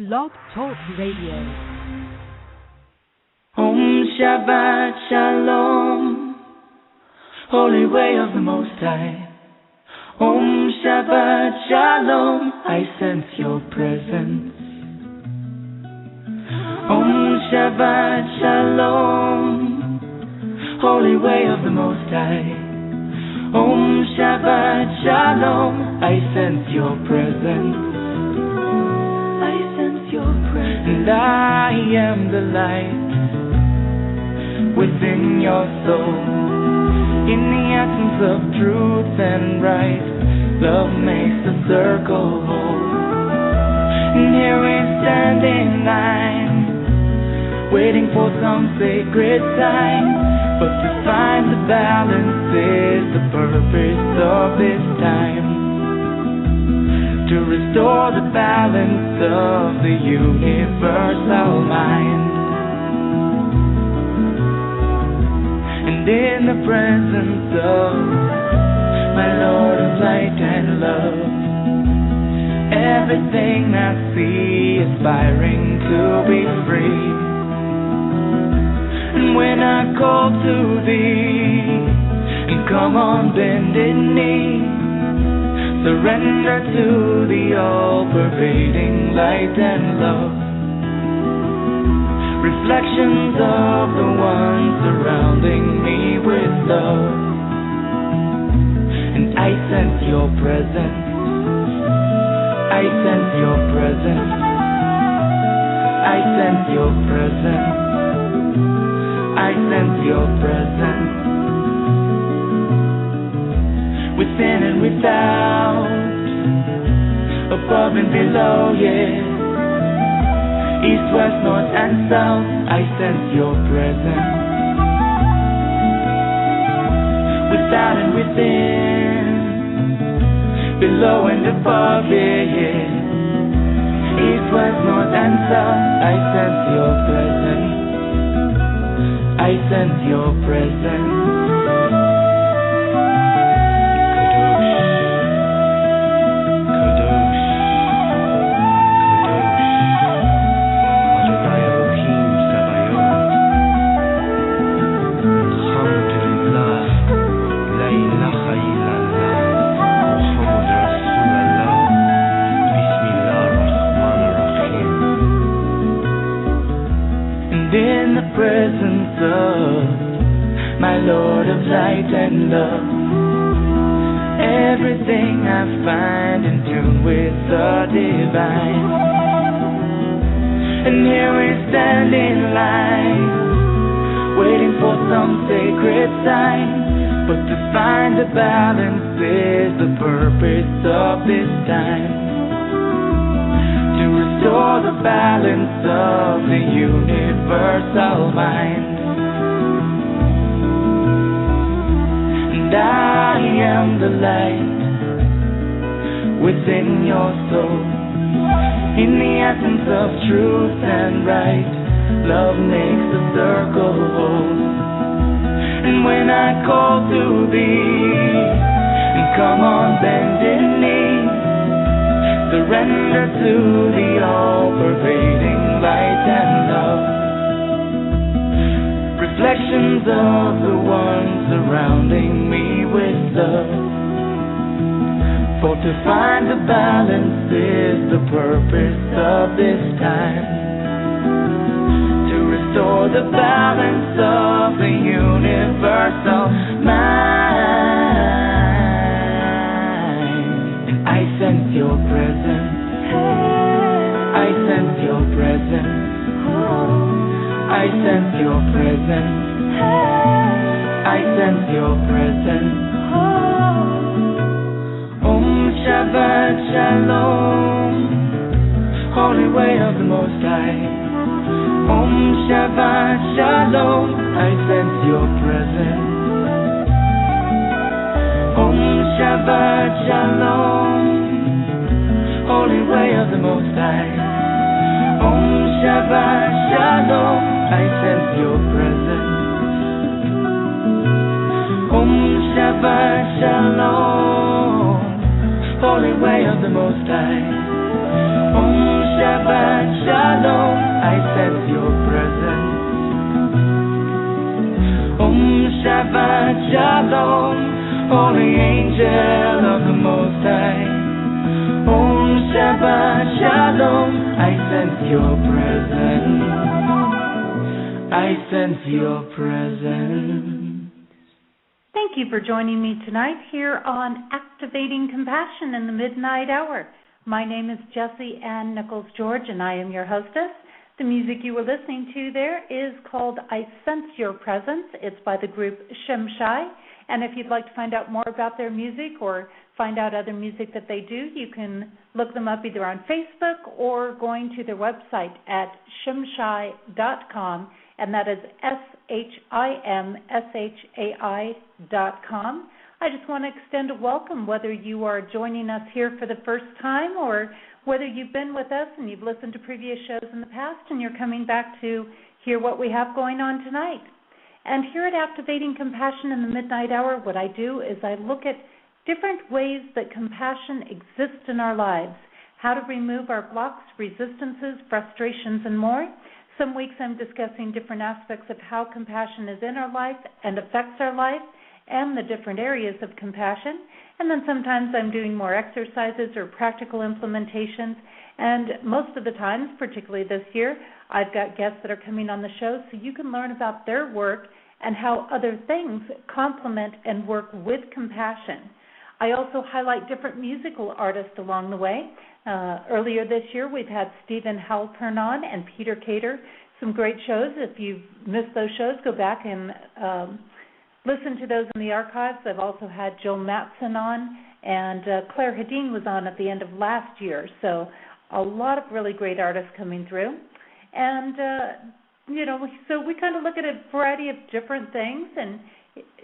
Blog Talk Radio. Om Shabbat Shalom, Holy Way of the Most High. Om Shabbat Shalom, I sense your presence. Om Shabbat Shalom, Holy Way of the Most High. Om Shabbat Shalom, I sense your presence. I sense your presence. And I am the light within your soul. In the essence of truth and right, love makes the circle whole. And here we stand in line, waiting for some sacred sign. But to find the balance is the purpose of this time. To restore the balance of the universal mind. And in the presence of my Lord of light and love, everything I see aspiring to be free. And when I call to thee, and come on bended knee, surrender to the all-pervading light and love. Reflections of the one surrounding me with love. And I sense your presence. I sense your presence. I sense your presence. I sense your presence. Within and without, above and below, yeah. East, west, north, and south, I sense your presence. Without and within, below and above, yeah. East, west, north, and south, I sense your presence. I sense your presence. Presence of my Lord of light and love, everything I find in tune with the divine. And here we stand in line, waiting for some sacred sign. But to find the balance is the purpose of this time. To restore the balance of the universal mind. And I am the light within your soul. In the essence of truth and right, love makes the circle whole. And when I call to thee, and come on bended knee, surrender to the all-pervading light and love. Reflections of the one surrounding me with love. For to find the balance is the purpose of this time. To restore the balance of the universal mind. I sense your presence. I sense your presence. I sense your presence. I sense your presence. Om Shabbat Shalom, Holy Way of the Most High. Om Shabbat Shalom, I sense your presence. Om Shabbat Shalom, Holy Way of the Most High. Om Shabbat Shalom, I sense your presence. Om Shabbat Shalom, Holy Way of the Most High. Om Shabbat Shabbat Shalom, Holy Angel of the Most High. Om Shabbat Shalom, I sense your presence. I sense your presence. Thank you for joining me tonight here on Activating Compassion in the Midnight Hour. My name is Jessie Ann Nichols George, and I am your hostess. The music you were listening to there is called I Sense Your Presence. It's by the group Shimshai. And if you'd like to find out more about their music or find out other music that they do, you can look them up either on Facebook or going to their website at shimshai.com, and that is SHIMSHAI.com. I just want to extend a welcome, whether you are joining us here for the first time or whether you've been with us and you've listened to previous shows in the past and you're coming back to hear what we have going on tonight. And here at Activating Compassion in the Midnight Hour, what I do is I look at different ways that compassion exists in our lives, how to remove our blocks, resistances, frustrations, and more. Some weeks I'm discussing different aspects of how compassion is in our life and affects our life and the different areas of compassion. And then sometimes I'm doing more exercises or practical implementations. And most of the times, particularly this year, I've got guests that are coming on the show so you can learn about their work and how other things complement and work with compassion. I also highlight different musical artists along the way. Earlier this year, we've had Stephen Halpern on and Peter Cater, some great shows. If you've missed those shows, go back and listen to those in the archives. I've also had Joe Matson on, and Claire Hedin was on at the end of last year. So a lot of really great artists coming through. And, so we kind of look at a variety of different things, and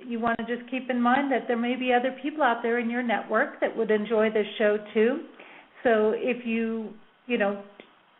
you want to just keep in mind that there may be other people out there in your network that would enjoy this show too. So if you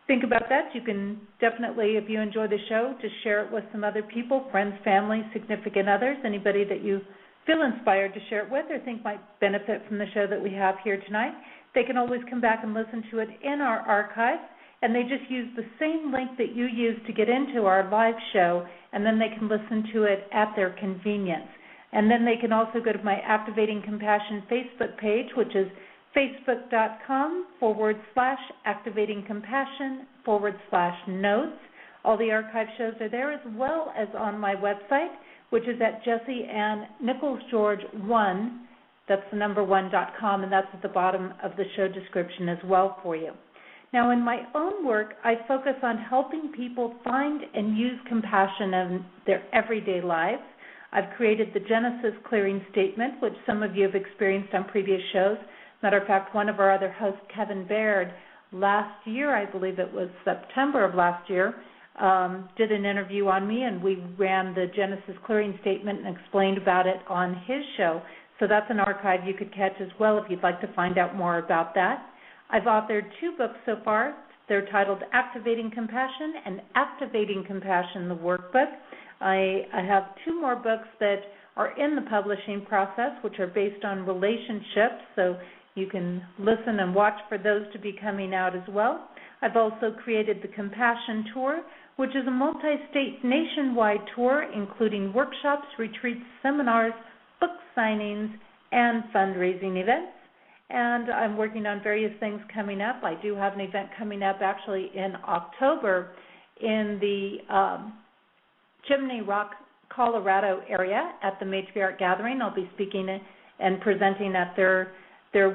think about that, you can definitely, if you enjoy the show, just share it with some other people, friends, family, significant others, anybody that you feel inspired to share it with or think might benefit from the show that we have here tonight. They can always come back and listen to it in our archives, and they just use the same link that you use to get into our live show, and then they can listen to it at their convenience. And then they can also go to my Activating Compassion Facebook page, which is facebook.com/activatingcompassion/notes. All the archive shows are there, as well as on my website, which is at Jessie Ann Nichols George 1. That's the number 1.com, and that's at the bottom of the show description as well for you. Now, in my own work, I focus on helping people find and use compassion in their everyday lives. I've created the Genesis Clearing Statement, which some of you have experienced on previous shows. Matter of fact, one of our other hosts, Kevin Baird, last year, I believe it was September of last year, did an interview on me, and we ran the Genesis Clearing Statement and explained about it on his show. So that's an archive you could catch as well if you'd like to find out more about that. I've authored 2 books so far. They're titled Activating Compassion and Activating Compassion, the Workbook. I have 2 more books that are in the publishing process, which are based on relationships, so you can listen and watch for those to be coming out as well. I've also created the Compassion Tour, which is a multi-state nationwide tour, including workshops, retreats, seminars, book signings, and fundraising events. And I'm working on various things coming up. I do have an event coming up actually in October in the Chimney Rock, Colorado area at the Matriarch Gathering. I'll be speaking and presenting at their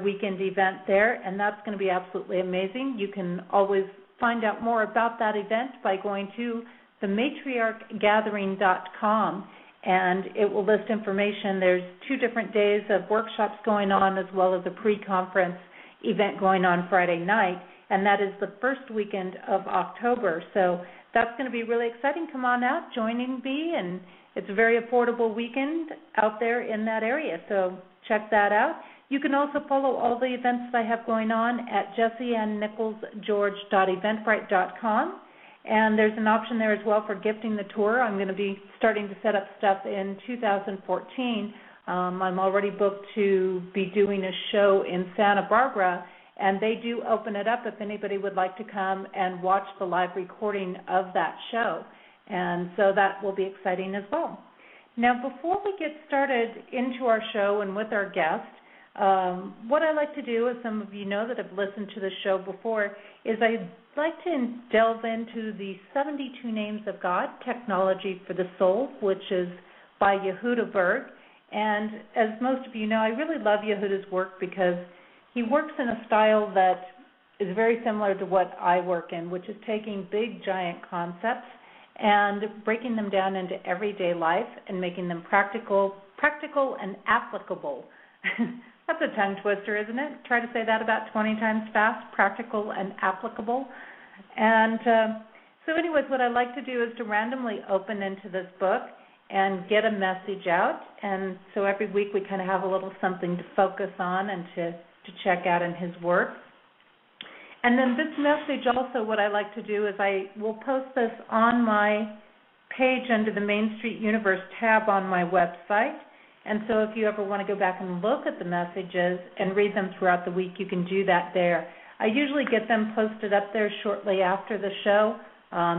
weekend event there, and that's going to be absolutely amazing. You can always find out more about that event by going to thematriarchgathering.com, and it will list information. There's 2 different days of workshops going on, as well as a pre-conference event going on Friday night, and that is the first weekend of October. So that's going to be really exciting. Come on out, joining me, and it's a very affordable weekend out there in that area, so check that out. You can also follow all the events that I have going on at jessieannnicholsgeorge.eventbrite.com. And there's an option there as well for gifting the tour. I'm going to be starting to set up stuff in 2014. I'm already booked to be doing a show in Santa Barbara, and they do open it up if anybody would like to come and watch the live recording of that show. And so that will be exciting as well. Now, before we get started into our show and with our guest, what I like to do, as some of you know that have listened to the show before, is I like to delve into the 72 Names of God, Technology for the Soul, which is by Yehuda Berg. And as most of you know, I really love Yehuda's work because he works in a style that is very similar to what I work in, which is taking big, giant concepts and breaking them down into everyday life and making them practical and applicable. That's a tongue twister, isn't it? Try to say that about 20 times fast, practical and applicable. And so anyways, what I like to do is to randomly open into this book and get a message out. And so every week we kind of have a little something to focus on and to check out in his work. And then this message also, what I like to do is I will post this on my page under the Main Street Universe tab on my website. And so if you ever want to go back and look at the messages and read them throughout the week, you can do that there. I usually get them posted up there shortly after the show,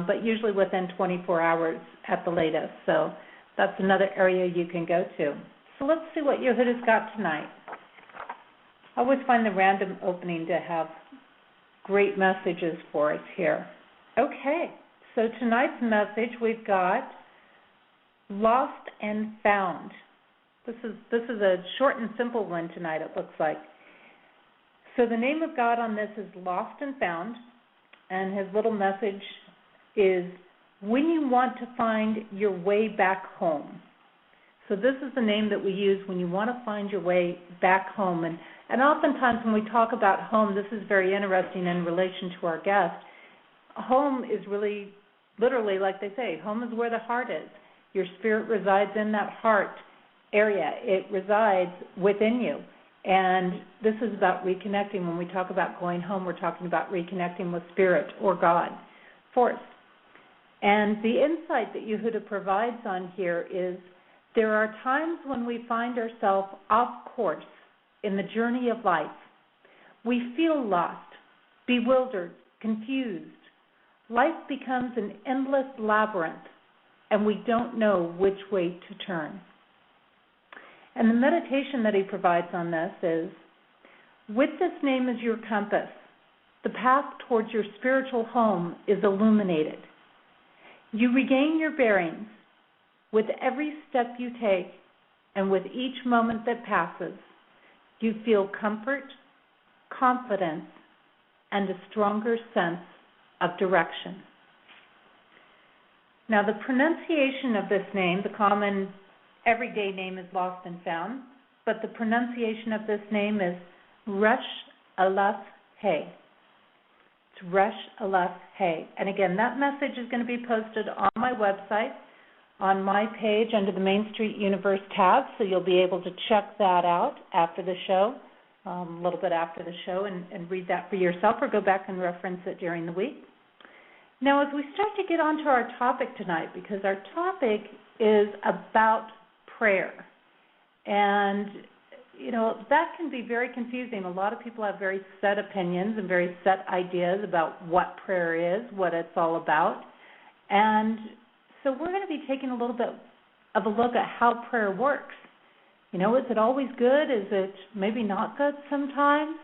but usually within 24 hours at the latest. So that's another area you can go to. So let's see what Yehuda's got tonight. I always find the random opening to have great messages for us here. Okay, so tonight's message we've got Lost and Found. This is a short and simple one tonight, it looks like. So the name of God on this is Lost and Found, and his little message is when you want to find your way back home. So this is the name that we use when you want to find your way back home. And oftentimes when we talk about home, this is very interesting in relation to our guest. Home is really, literally, like they say, home is where the heart is. Your spirit resides in that heart area. It resides within you. And this is about reconnecting. When we talk about going home, we're talking about reconnecting with spirit or God, force. And the insight that Yehuda provides on here is there are times when we find ourselves off course in the journey of life. We feel lost, bewildered, confused. Life becomes an endless labyrinth, and we don't know which way to turn. And the meditation that he provides on this is, with this name as your compass, the path towards your spiritual home is illuminated. You regain your bearings. With every step you take and with each moment that passes, you feel comfort, confidence, and a stronger sense of direction. Now, the pronunciation of this name, the common everyday name is Lost and Found, but the pronunciation of this name is Resh Aleph Hey. It's Resh Aleph Hey. And again, that message is going to be posted on my website, on my page under the Main Street Universe tab, so you'll be able to check that out after the show, a little bit after the show, and read that for yourself or go back and reference it during the week. Now, as we start to get onto our topic tonight, because our topic is about prayer, and, you know, that can be very confusing. A lot of people have very set opinions and very set ideas about what prayer is, what it's all about, and so we're going to be taking a little bit of a look at how prayer works. You know, is it always good? Is it maybe not good sometimes?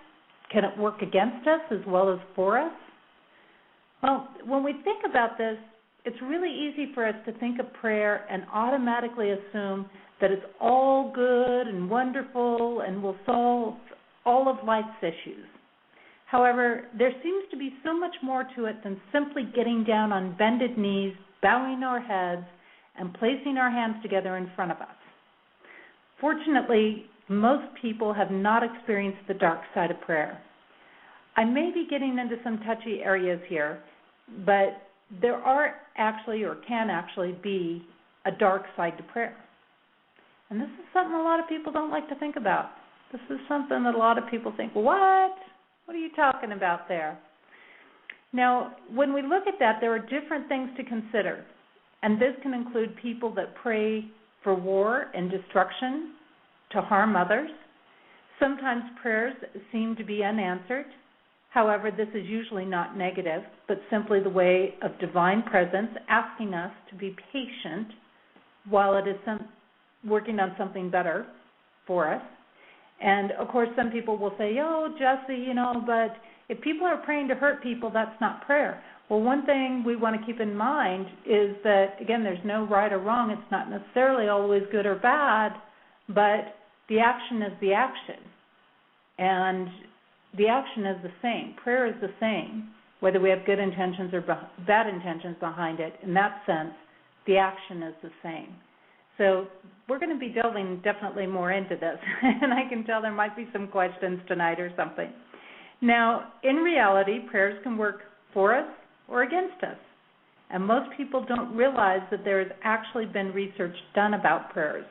Can it work against us as well as for us? Well, when we think about this, it's really easy for us to think of prayer and automatically assume that it's all good and wonderful and will solve all of life's issues. However, there seems to be so much more to it than simply getting down on bended knees, bowing our heads, and placing our hands together in front of us. Fortunately, most people have not experienced the dark side of prayer. I may be getting into some touchy areas here, but there are actually, or can actually be, a dark side to prayer. And this is something a lot of people don't like to think about. This is something that a lot of people think, what? What are you talking about there? Now, when we look at that, there are different things to consider. And this can include people that pray for war and destruction, to harm others. Sometimes prayers seem to be unanswered. However, this is usually not negative, but simply the way of divine presence asking us to be patient while it is working on something better for us. And, of course, some people will say, oh, Jesse, but if people are praying to hurt people, that's not prayer. Well, one thing we want to keep in mind is that, again, there's no right or wrong. It's not necessarily always good or bad, but the action is the action. And the action is the same. Prayer is the same, whether we have good intentions or bad intentions behind it. In that sense, the action is the same. So we're going to be delving definitely more into this, and I can tell there might be some questions tonight or something. Now, in reality, prayers can work for us or against us, and most people don't realize that there has actually been research done about prayers.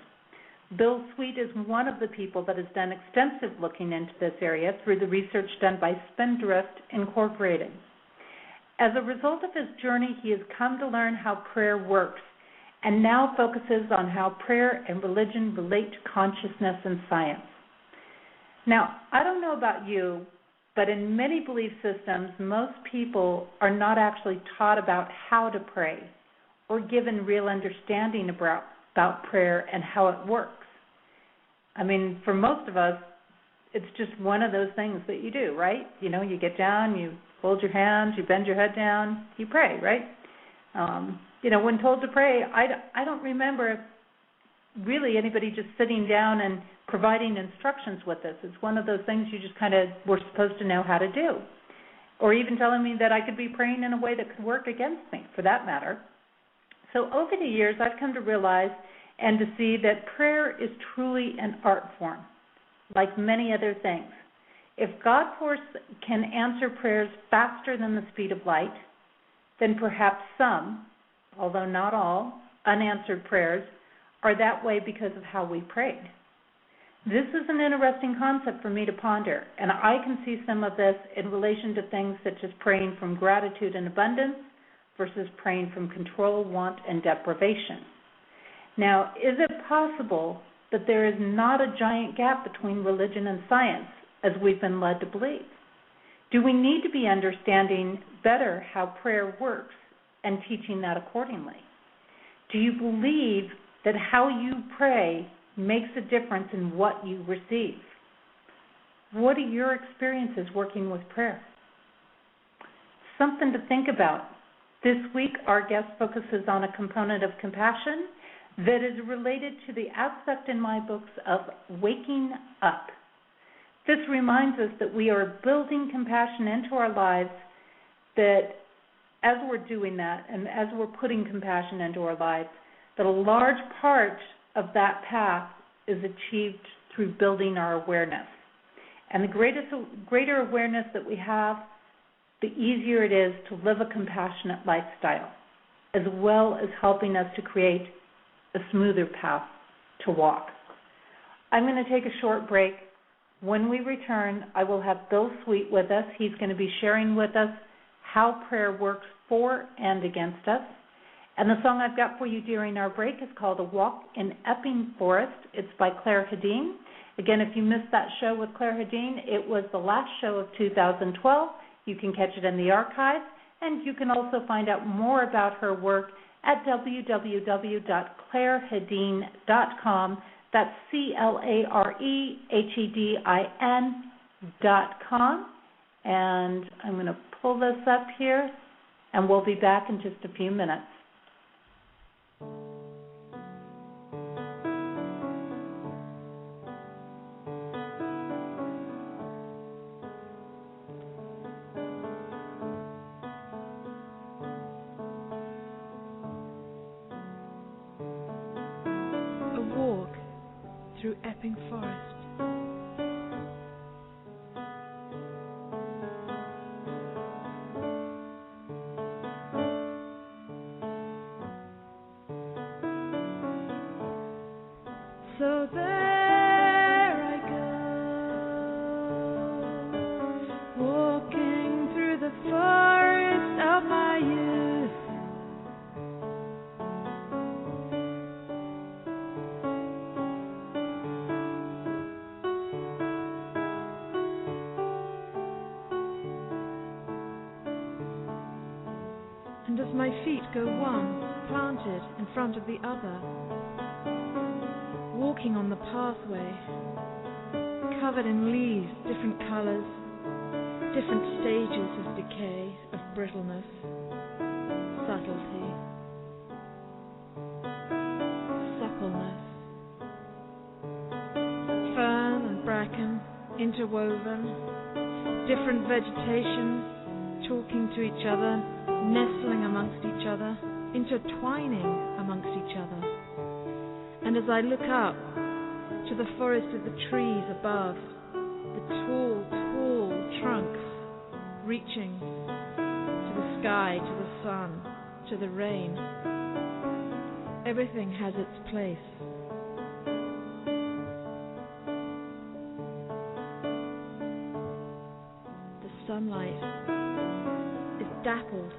Bill Sweet is one of the people that has done extensive looking into this area through the research done by Spindrift Incorporated. As a result of his journey, he has come to learn how prayer works and now focuses on how prayer and religion relate to consciousness and science. Now, I don't know about you, but in many belief systems, most people are not actually taught about how to pray or given real understanding about prayer and how it works. I mean, for most of us, it's just one of those things that you do, right? You get down, you fold your hands, you bend your head down, you pray, right? When told to pray, I don't remember really anybody just sitting down and providing instructions with us. It's one of those things you just kind of were supposed to know how to do, or even telling me that I could be praying in a way that could work against me, for that matter. So over the years, I've come to realize and to see that prayer is truly an art form, like many other things. If God can answer prayers faster than the speed of light, then perhaps some, although not all, unanswered prayers are that way because of how we prayed. This is an interesting concept for me to ponder, and I can see some of this in relation to things such as praying from gratitude and abundance versus praying from control, want, and deprivation. Now, is it possible that there is not a giant gap between religion and science, as we've been led to believe? Do we need to be understanding better how prayer works and teaching that accordingly? Do you believe that how you pray makes a difference in what you receive? What are your experiences working with prayer? Something to think about. This week, our guest focuses on a component of compassion that is related to the aspect in my books of waking up. This reminds us that we are building compassion into our lives, that as we're doing that and as we're putting compassion into our lives, that a large part of that path is achieved through building our awareness. And the greater awareness that we have, the easier it is to live a compassionate lifestyle, as well as helping us to create a smoother path to walk. I'm going to take a short break. When we return, I will have Bill Sweet with us. He's going to be sharing with us how prayer works for and against us. And the song I've got for you during our break is called A Walk in Epping Forest. It's by Claire Hedin. Again, if you missed that show with Claire Hedin, it was the last show of 2012. You can catch it in the archive, and you can also find out more about her work at www.clairehedin.com. That's CLAREHEDIN.com. And I'm going to pull this up here, and we'll be back in just a few minutes. A walk through Epping Forest. So there I go, walking through the forest of my youth. And as my feet go one, planted in front of the other, walking on the pathway, covered in leaves, different colors, different stages of decay, of brittleness, subtlety, suppleness, fern and bracken interwoven, different vegetation talking to each other, nestling amongst each other, intertwining amongst each other. And as I look up to the forest of the trees above, the tall, tall trunks reaching to the sky, to the sun, to the rain, everything has its place. The sunlight is dappled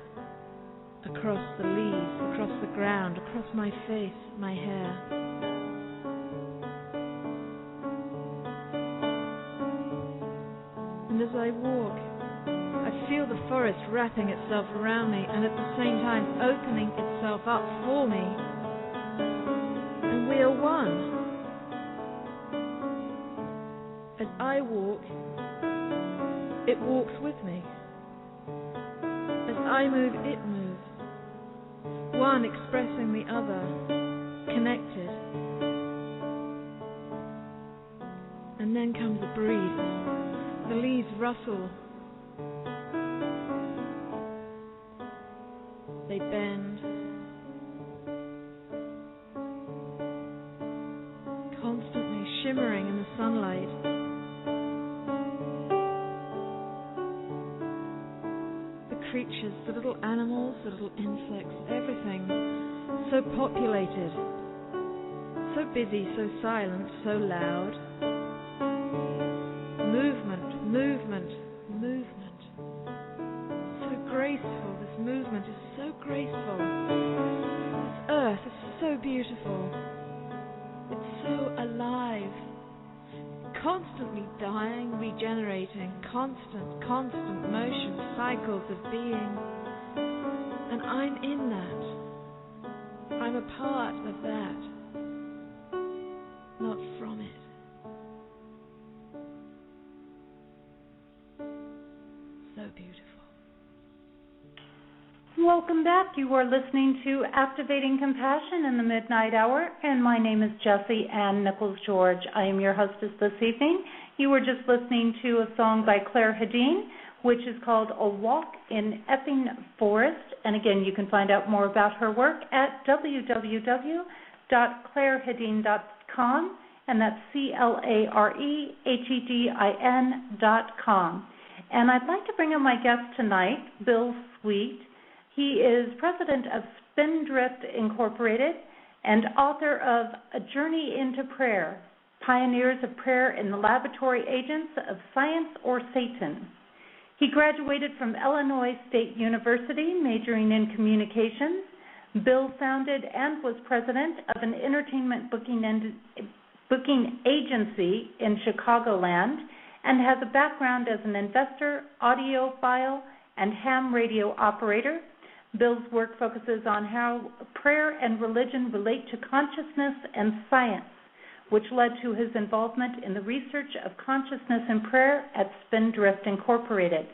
across the leaves, across the ground, across my face, my hair. And as I walk, I feel the forest wrapping itself around me and at the same time opening itself up for me. And we are one. As I walk, it walks with me. As I move, it moves. One expressing the other, connected. And then comes a breeze. The leaves rustle. They bend. Constantly shimmering in the sunlight. The creatures, the little animals, the little insects, everything so populated, so busy, so silent, so loud. Movement, movement, movement. So graceful, this movement is so graceful. This earth is so beautiful. It's so alive. Constantly dying, regenerating, constant motion, cycles of being. And I'm in that. I'm a part of that, not from it. So beautiful. Welcome back. You are listening to Activating Compassion in the Midnight Hour, and my name is Jessie Ann Nichols George. I am your hostess this evening. You were just listening to a song by Claire Hedin, which is called A Walk in Epping Forest. And again, you can find out more about her work at www.clairehedin.com, and that's CLAREHEDIN.com. And I'd like to bring in my guest tonight, Bill Sweet. He is president of Spindrift Incorporated and author of A Journey into Prayer, Pioneers of Prayer in the Laboratory Agents of Science or Satan. He graduated from Illinois State University, majoring in communications. Bill founded and was president of an entertainment booking agency in Chicagoland, and has a background as an investor, audiophile, and ham radio operator. Bill's work focuses on how prayer and religion relate to consciousness and science, which led to his involvement in the research of consciousness and prayer at Spindrift Incorporated.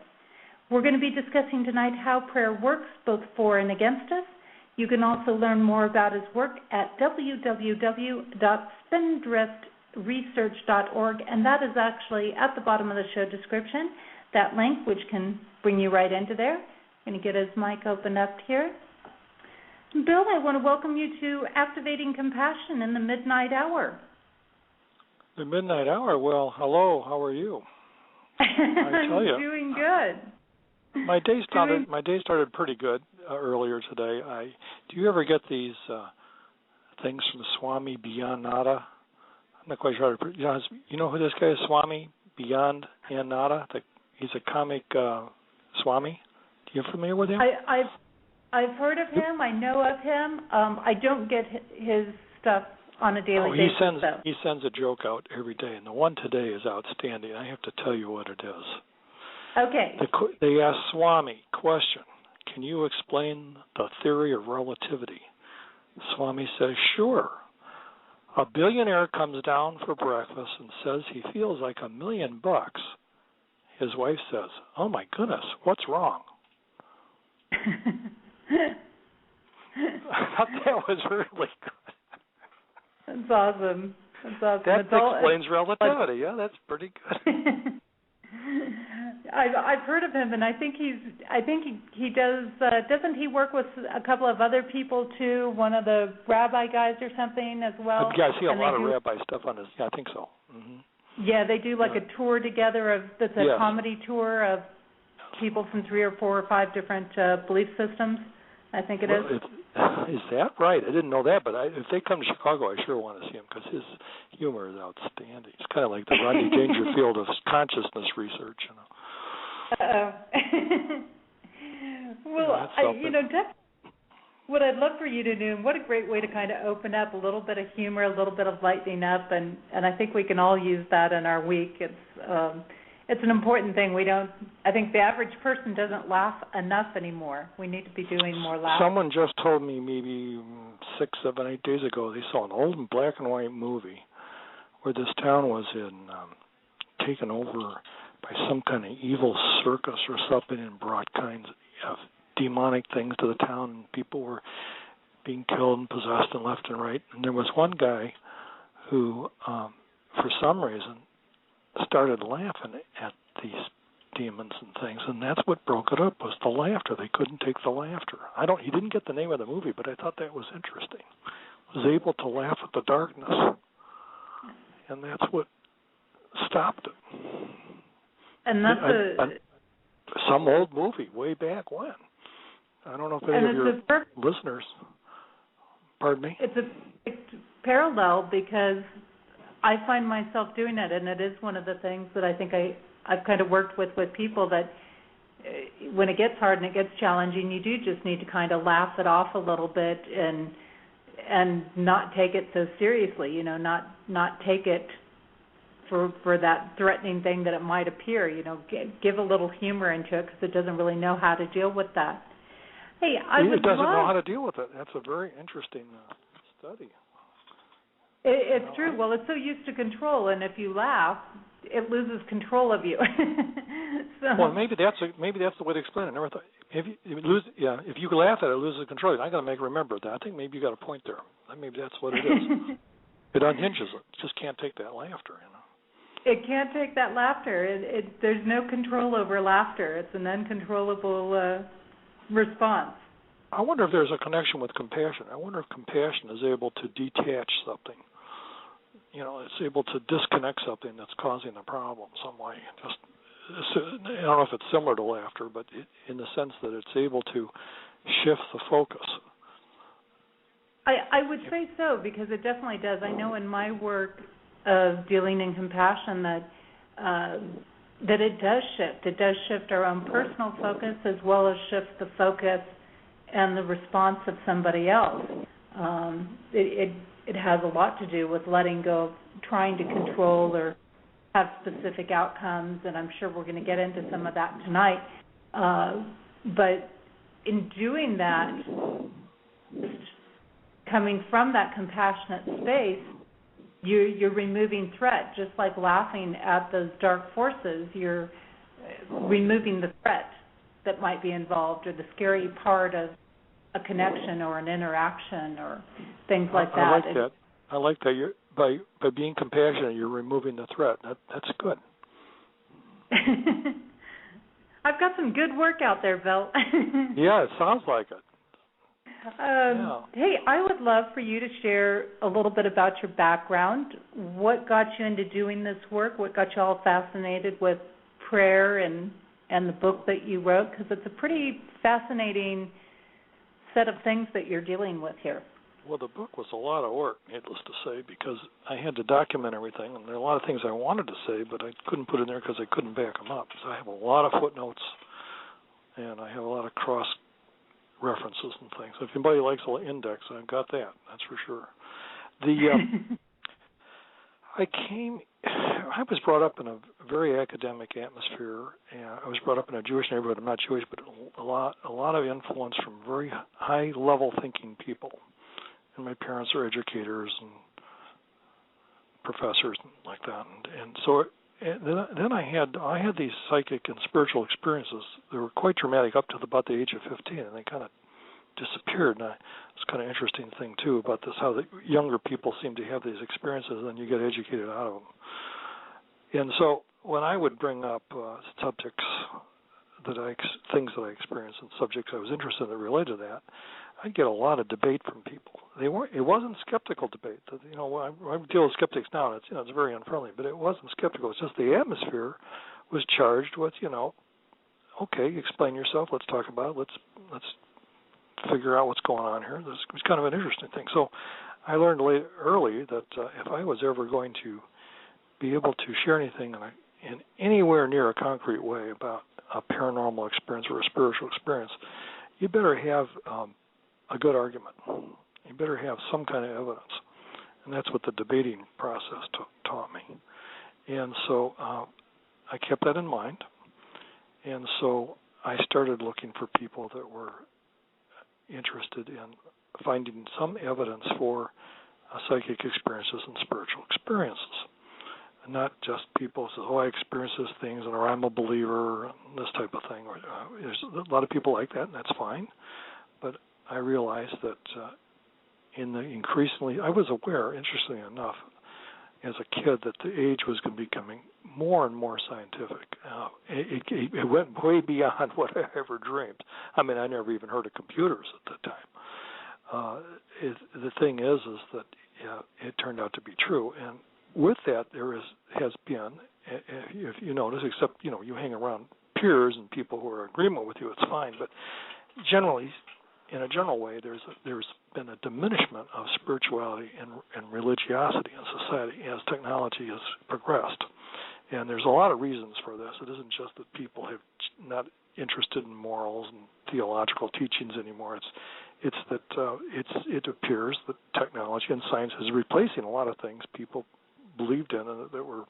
We're going to be discussing tonight how prayer works both for and against us. You can also learn more about his work at www.spindriftresearch.org, and that is actually at the bottom of the show description, that link, which can bring you right into there. I'm going to get his mic opened up here. Bill, I want to welcome you to Activating Compassion in the Midnight Hour. The Midnight Hour? Well, hello, how are you? I tell you. Doing good. My day started pretty good earlier today. Do you ever get these things from Swami Biyanada? I'm not quite sure. You know who this guy is, Swami Biyanada? He's a comic Swami. Are you familiar with him? I've heard of him. I know of him. I don't get his stuff on a daily basis. He sends a joke out every day, and the one today is outstanding. I have to tell you what it is. Okay. They ask Swami, question, can you explain the theory of relativity? Swami says, sure. A billionaire comes down for breakfast and says he feels like $1 million. His wife says, "Oh my goodness, what's wrong?" I thought that was really good. That's awesome. That explains relativity. Yeah, that's pretty good. I've heard of him, and I think he does. Doesn't he work with a couple of other people too? One of the rabbi guys or something as well. Yeah, I see a lot of rabbi stuff on his. Yeah, I think so. Mm-hmm. Yeah, they do like a tour together that's a comedy tour of people from 3 or 4 or 5 different belief systems. I think it is. Is that right? I didn't know that, but if they come to Chicago, I sure want to see him because his humor is outstanding. It's kind of like the Rodney Dangerfield of consciousness research, you know. Well, what I'd love for you to do, and what a great way to kind of open up a little bit of humor, a little bit of lightening up, and I think we can all use that in our week. It's an important thing. I think the average person doesn't laugh enough anymore. We need to be doing more laughing. Someone just told me maybe 6, 7, 8 days ago they saw an old black and white movie where this town was taken over by some kind of evil circus or something and brought kinds of demonic things to the town, and people were being killed and possessed and left and right. And there was one guy who, for some reason, started laughing at these demons and things, and that's what broke it up, was the laughter. They couldn't take the laughter. He didn't get the name of the movie, but I thought that was interesting. Was able to laugh at the darkness, and that's what stopped it. And that's some old movie way back when. I don't know if any of your listeners. Pardon me? It's a parallel because I find myself doing it, and it is one of the things that I think I've kind of worked with people that when it gets hard and it gets challenging, you do just need to kind of laugh it off a little bit and not take it so seriously, you know, not take it for that threatening thing that it might appear, you know, give a little humor into it because it doesn't really know how to deal with that. Hey, it doesn't know how to deal with it. That's a very interesting study. It's true. Well, it's so used to control, and if you laugh, it loses control of you. Well, maybe that's the way to explain it. I never thought if you laugh at it, it loses control. I got to make remember that. I think maybe you got a point there. Maybe that's what it is. It unhinges it. It just can't take that laughter, you know. It can't take that laughter. There's no control over laughter. It's an uncontrollable response. I wonder if there's a connection with compassion. I wonder if compassion is able to detach something. You know, it's able to disconnect something that's causing the problem some way. I don't know if it's similar to laughter, but in the sense that it's able to shift the focus. I would say so, because it definitely does. I know in my work of dealing in compassion that it does shift. It does shift our own personal focus as well as shift the focus and the response of somebody else. It has a lot to do with letting go of trying to control or have specific outcomes, and I'm sure we're going to get into some of that tonight. But in doing that, coming from that compassionate space, you're removing threat. Just like laughing at those dark forces, you're removing the threat that might be involved or the scary part of a connection or an interaction or things like that. I like that. I like that. You're, by being compassionate, you're removing the threat. That's good. I've got some good work out there, Bill. Yeah, it sounds like it. Hey, I would love for you to share a little bit about your background. What got you into doing this work? What got you all fascinated with prayer and the book that you wrote? Because it's a pretty fascinating set of things that you're dealing with here. Well, the book was a lot of work, needless to say, because I had to document everything, and there are a lot of things I wanted to say, but I couldn't put in there because I couldn't back them up. So I have a lot of footnotes, and I have a lot of cross references and things. If anybody likes an index, I've got that. That's for sure. I was brought up in a very academic atmosphere, and I was brought up in a Jewish neighborhood. I'm not Jewish, but a lot of influence from very high-level thinking people. And my parents are educators, and professors like that, and so then I had these psychic and spiritual experiences. They were quite dramatic up to about the age of 15, and they kind of disappeared. And it's kind of interesting thing too about this, how the younger people seem to have these experiences, and then you get educated out of them. And so when I would bring up subjects things that I experienced and subjects I was interested in that related to that, I'd get a lot of debate from people. It wasn't skeptical debate. You know, I deal with skeptics now, and it's very unfriendly. But it wasn't skeptical. It's just the atmosphere was charged with, okay, explain yourself. Let's talk about it. Let's figure out what's going on here. This was kind of an interesting thing. So I learned early that if I was ever going to be able to share anything in anywhere near a concrete way about a paranormal experience or a spiritual experience, you better have a good argument. You better have some kind of evidence. And that's what the debating process taught me. And so I kept that in mind. And so I started looking for people that were interested in finding some evidence for psychic experiences and spiritual experiences. And not just people who say, I experience these things, or I'm a believer, and this type of thing. There's a lot of people like that, and that's fine. But I realized that I was aware, interestingly enough, as a kid, that the age was becoming more and more scientific. It went way beyond what I ever dreamed. I mean, I never even heard of computers at that time. The thing is that it turned out to be true. And with that, has been, if you notice, except, you hang around peers and people who are in agreement with you, it's fine. But generally, in a general way, there's been a diminishment of spirituality and religiosity in society as technology has progressed. And there's a lot of reasons for this. It isn't just that people have not interested in morals and theological teachings anymore. It's that it appears that technology and science is replacing a lot of things people believed in and that were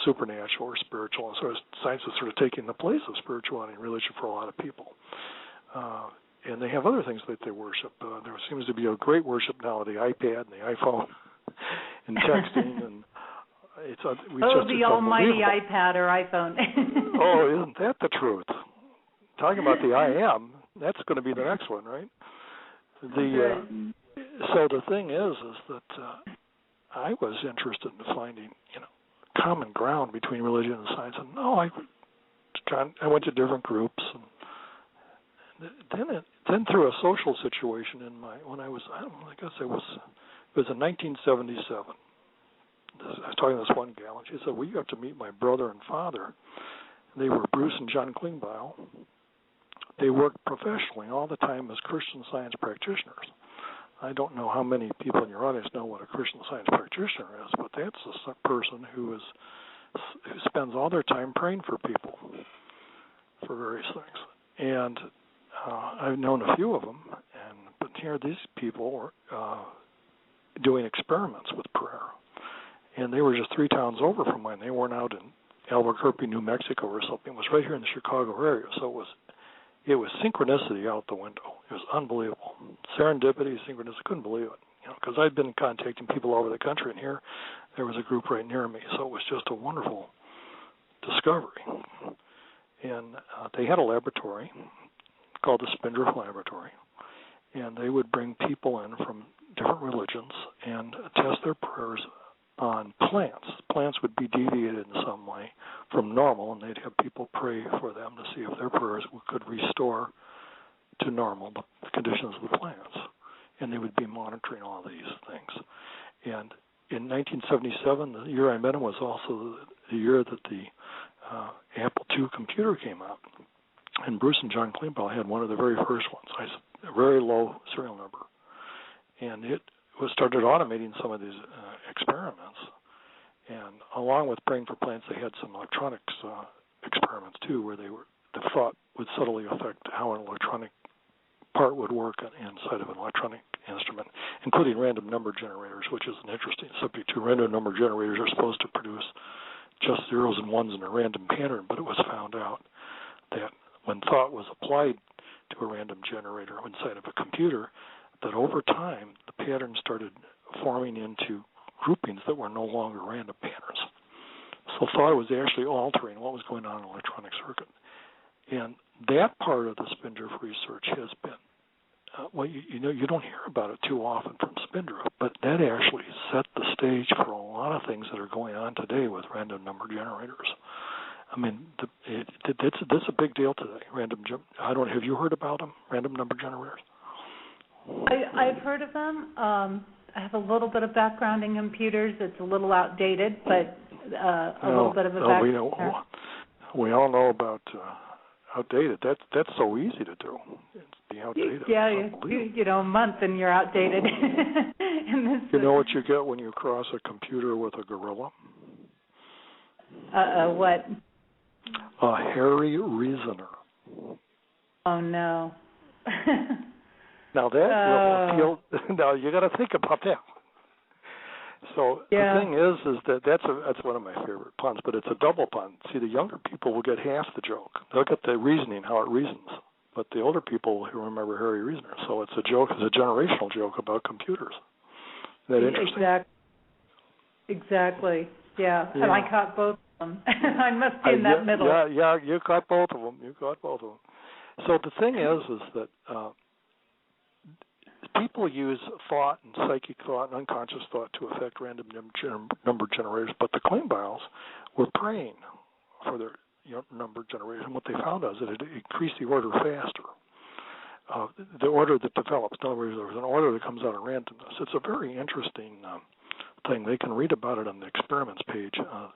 supernatural or spiritual. And so science is sort of taking the place of spirituality and religion for a lot of people. And they have other things that they worship. There seems to be a great worship now of the iPad and the iPhone and texting. And the almighty iPad or iPhone. Oh, isn't that the truth? Talking about the I am, that's going to be the next one, right? So the thing is that I was interested in finding, common ground between religion and science. And I went to different groups, and then through a social situation when I was it was in 1977. I was talking to this one gal, and she said, "We got to meet my brother and father. They were Bruce and John Klingbeil. They worked professionally all the time as Christian Science practitioners." I don't know how many people in your audience know what a Christian Science practitioner is, but that's a person who spends all their time praying for people for various things. And I've known a few of them, but here these people were doing experiments with prayer. And they were just 3 towns over from mine. They weren't out in Albuquerque, New Mexico or something. It was right here in the Chicago area. So it was synchronicity out the window. It was unbelievable. Serendipity, synchronicity, I couldn't believe it. Because I'd been contacting people all over the country, and here there was a group right near me. So it was just a wonderful discovery. And they had a laboratory called the Spindrift Laboratory, and they would bring people in from different religions and test their prayers on plants. Plants would be deviated in some way from normal, and they'd have people pray for them to see if their prayers could restore to normal the conditions of the plants. And they would be monitoring all these things. And in 1977, the year I met him was also the year that the Apple II computer came out. And Bruce and John Klingbeil had one of the very first ones, a very low serial number. And it started automating some of these experiments. And along with praying for plants, they had some electronics experiments too, where the thought would subtly affect how an electronic part would work inside of an electronic instrument, including random number generators, which is an interesting subject too. Random number generators are supposed to produce just zeros and ones in a random pattern, but it was found out that when thought was applied to a random generator inside of a computer, that over time the pattern started forming into groupings that were no longer random patterns. So thought it was actually altering what was going on in the electronic circuit. And that part of the Spindrift research has been, you don't hear about it too often from Spindrift, but that actually set the stage for a lot of things that are going on today with random number generators. I mean, that's a big deal today. Have you heard about them, random number generators? I've heard of them. I have a little bit of background in computers. It's a little outdated, but little bit of a background. We all know about outdated. That's so easy to do. It's the outdated. Yeah, a month and you're outdated. You know what you get when you cross a computer with a gorilla? What? A hairy reasoner. Oh no. Now that will feel. Now you got to think about that. So the thing is that that's one of my favorite puns, but it's a double pun. See, the younger people will get half the joke. They'll get the reasoning, how it reasons, but the older people will remember Harry Reasoner. So it's a joke, it's a generational joke about computers. Isn't that interesting? Exactly. Yeah. And I caught both of them. I must be in that middle. Yeah, you caught both of them. So the thing is that people use thought and psychic thought and unconscious thought to affect random number generators, but the Klingbeils were praying for their number generators, and what they found is that it increased the order faster. The order that develops. In other words, there's an order that comes out of randomness. It's a very interesting thing. They can read about it on the experiments page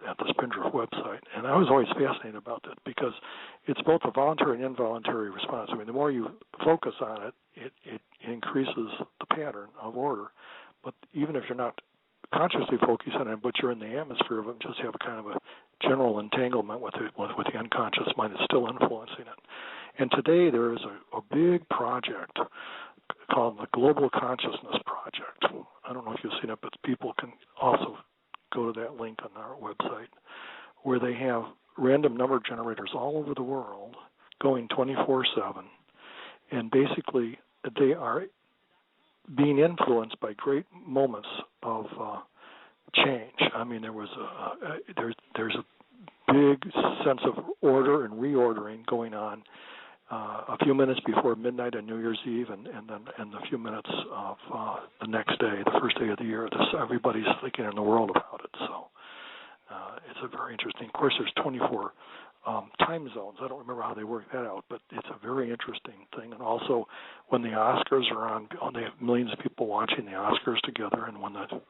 at the Spindrift website. And I was always fascinated about that because it's both a voluntary and involuntary response. I mean, the more you focus on it, it increases the pattern of order. But even if you're not consciously focusing on it, but you're in the atmosphere of it, just have a kind of a general entanglement with the unconscious mind, it's still influencing it. And today there is a big project called the Global Consciousness Project. I don't know if you've seen it, but people can also go to that link on our website, where they have random number generators all over the world going 24/7, and basically they are being influenced by great moments of change. I mean, there's a big sense of order and reordering going on a few minutes before midnight on New Year's Eve, and then a few minutes of the next day, the first day of the year. Everybody's thinking in the world about it. So it's a very interesting. Of course, there's 24 time zones. I don't remember how they work that out, but it's a very interesting thing. And also, when the Oscars are on, they have millions of people watching the Oscars together, and when the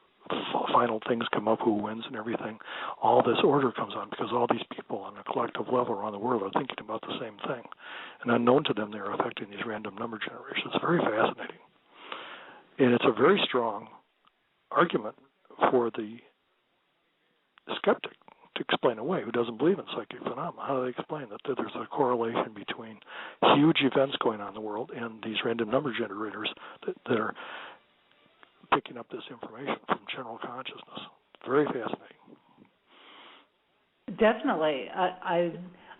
final things come up, who wins and everything, all this order comes on because all these people on a collective level around the world are thinking about the same thing. And unknown to them, they're affecting these random number generations. It's very fascinating. And it's a very strong argument for the skeptic to explain away, who doesn't believe in psychic phenomena. How do they explain that there's a correlation between huge events going on in the world and these random number generators that are picking up this information from general consciousness? Very fascinating. Definitely.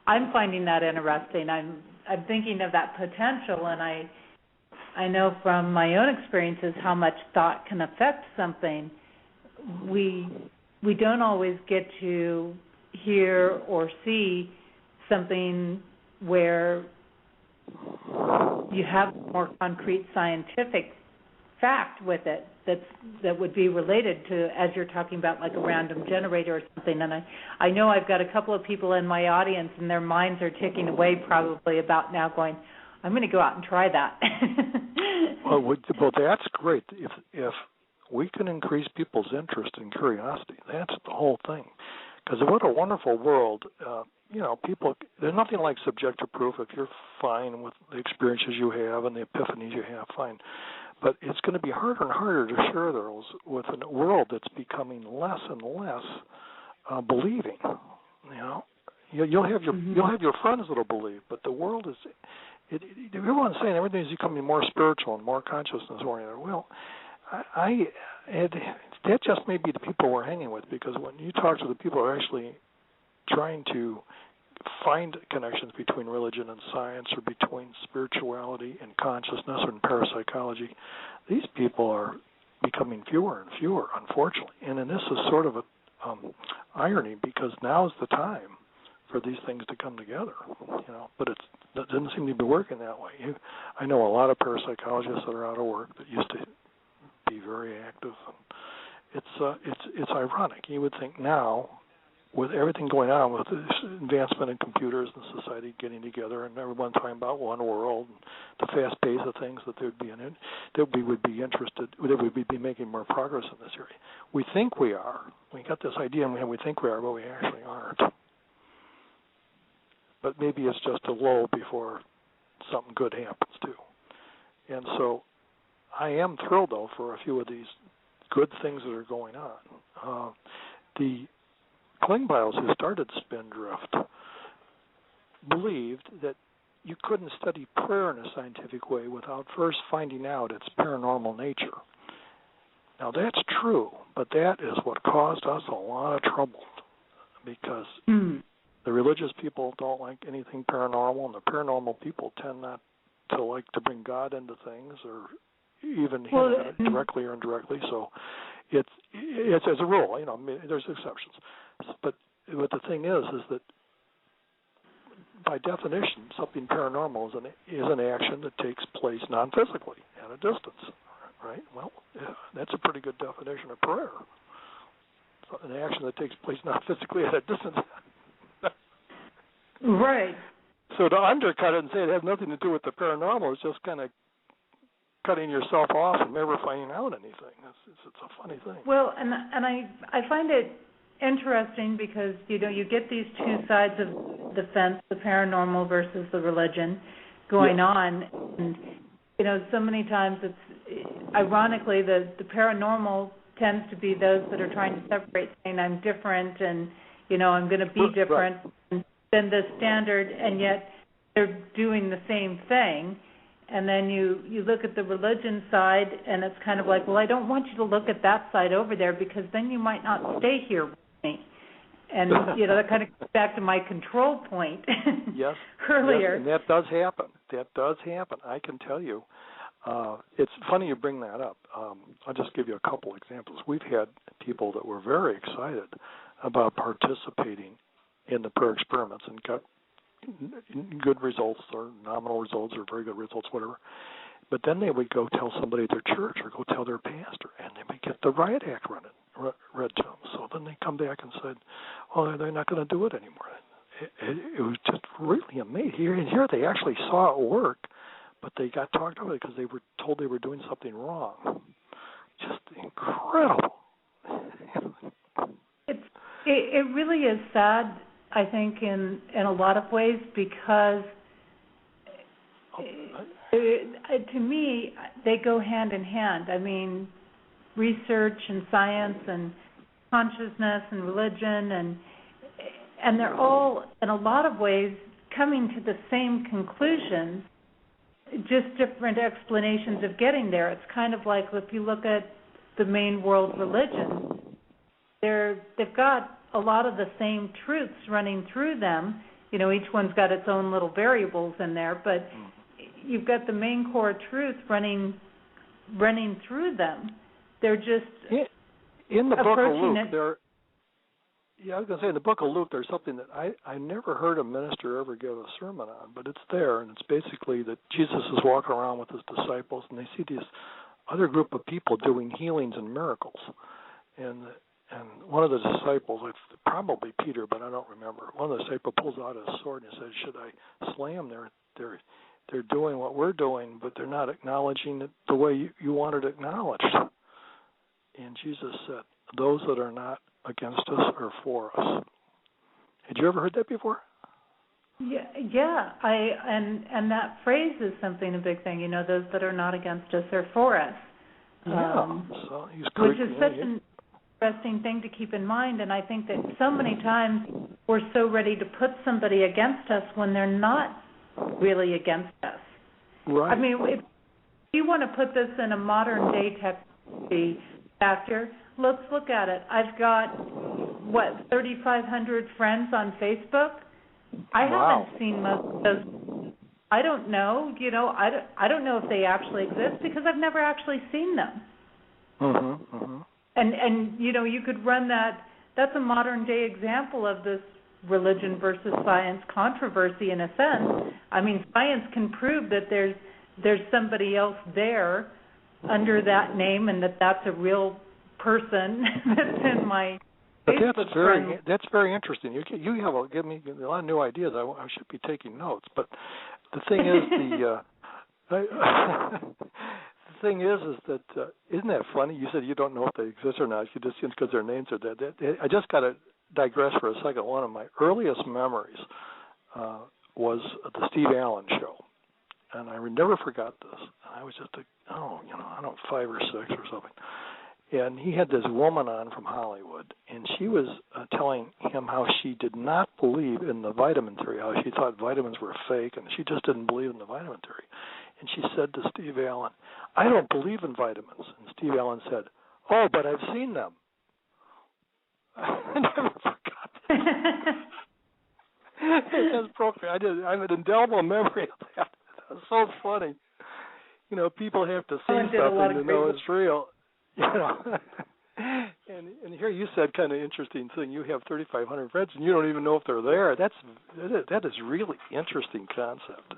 I'm finding that interesting. I'm thinking of that potential, and I know from my own experiences how much thought can affect something. We don't always get to hear or see something where you have more concrete scientific fact with it that would be related to, as you're talking about, like a random generator or something. And I know I've got a couple of people in my audience, and their minds are ticking away probably about now going, I'm going to go out and try that. Well, that's great. If we can increase people's interest and curiosity, that's the whole thing. Because what a wonderful world. People, there's nothing like subjective proof. If you're fine with the experiences you have and the epiphanies you have, fine. But it's going to be harder and harder to share those with a world that's becoming less and less believing. You'll have your friends that'll believe, but the world is. Everyone's saying everything's becoming more spiritual and more consciousness oriented. Well, that just may be the people we're hanging with, because when you talk to the people who are actually trying to find connections between religion and science, or between spirituality and consciousness, or in parapsychology, these people are becoming fewer and fewer, unfortunately. And then this is sort of a irony, because now is the time for these things to come together, but it doesn't seem to be working that way. I know a lot of parapsychologists that are out of work that used to be very active. And it's ironic. You would think now, with everything going on, with this advancement in computers and society getting together, and everyone talking about one world, and the fast pace of things, that we would be interested, that we would be making more progress in this area. We think we are. We got this idea, and we think we are, but we actually aren't. But maybe it's just a lull before something good happens too. And so, I am thrilled though for a few of these good things that are going on. The Klingbeils, who started Spindrift, believed that you couldn't study prayer in a scientific way without first finding out its paranormal nature. Now that's true, but that is what caused us a lot of trouble, because the religious people don't like anything paranormal, and the paranormal people tend not to like to bring God into things, or even hint at it directly or indirectly. So it's as a rule, there's exceptions. But the thing is that by definition, something paranormal is an action that takes place non-physically at a distance, right? Well, that's a pretty good definition of prayer. So an action that takes place non-physically at a distance. Right. So to undercut it and say it has nothing to do with the paranormal is just kind of cutting yourself off from ever finding out anything. It's a funny thing. Well, and I find it interesting because you get these two sides of the fence, the paranormal versus the religion, going on, and so many times it's ironically the paranormal tends to be those that are trying to separate, saying I'm different and I'm going to be different than the standard, and yet they're doing the same thing. And then you look at the religion side, and it's kind of like, well, I don't want you to look at that side over there, because then you might not stay here with me. And, that kind of goes back to my control point earlier. Yes, and that does happen. I can tell you. It's funny you bring that up. I'll just give you a couple examples. We've had people that were very excited about participating in the prayer experiments and got good results, or nominal results, or very good results, whatever. But then they would go tell somebody at their church, or go tell their pastor, and they would get the riot act read to them. So then they come back and said, "Oh, they're not going to do it anymore." It was just really amazing. Here they actually saw it work, but they got talked about it because they were told they were doing something wrong. Just incredible. It really is sad, I think, in a lot of ways, because to me, they go hand in hand. I mean, research and science and consciousness and religion, and they're all, in a lot of ways, coming to the same conclusions, just different explanations of getting there. It's kind of like if you look at the main world religions, they've got a lot of the same truths running through them. Each one's got its own little variables in there, but you've got the main core truth running through them. They're just in the book of Luke. I was going to say, in the book of Luke, there's something that I never heard a minister ever give a sermon on, but it's there, and it's basically that Jesus is walking around with his disciples, and they see this other group of people doing healings and miracles, and one of the disciples, probably Peter, but I don't remember, one of the disciples pulls out his sword and says, "Should I slay them? They're doing what we're doing, but they're not acknowledging it the way you want it acknowledged." And Jesus said, "Those that are not against us are for us." Had you ever heard that before? Yeah. And that phrase is a big thing. Those that are not against us are for us. So he's which is such an interesting thing to keep in mind, and I think that so many times we're so ready to put somebody against us when they're not really against us. Right. I mean, if you want to put this in a modern day technology factor, let's look at it. I've got 3,500 friends on Facebook. I haven't seen most of those. I don't know. I don't know if they actually exist because I've never actually seen them. Mm-hmm. Mm-hmm. And you could run that. That's a modern day example of this religion versus science controversy in a sense. I mean, science can prove that there's somebody else there under that name, and that's a real person that's in my But Facebook friend. that's very interesting. You have given me a lot of new ideas. I should be taking notes. But the thing is, the thing is that isn't that funny? You said you don't know if they exist or not. You just because their names are there. I just got to digress for a second. One of my earliest memories was the Steve Allen show, and I never forgot this. I was just 5 or 6 or something. And he had this woman on from Hollywood, and she was telling him how she did not believe in the vitamin theory, how she thought vitamins were fake, and she just didn't believe in the vitamin theory. And she said to Steve Allen, "I don't believe in vitamins." And Steve Allen said, "Oh, but I've seen them." I never forgot that. It just broke me. I have an indelible memory of that. It was so funny. People have to see something to know it's real. And here you said kind of interesting thing. You have 3,500 friends, and you don't even know if they're there. That is really interesting concept.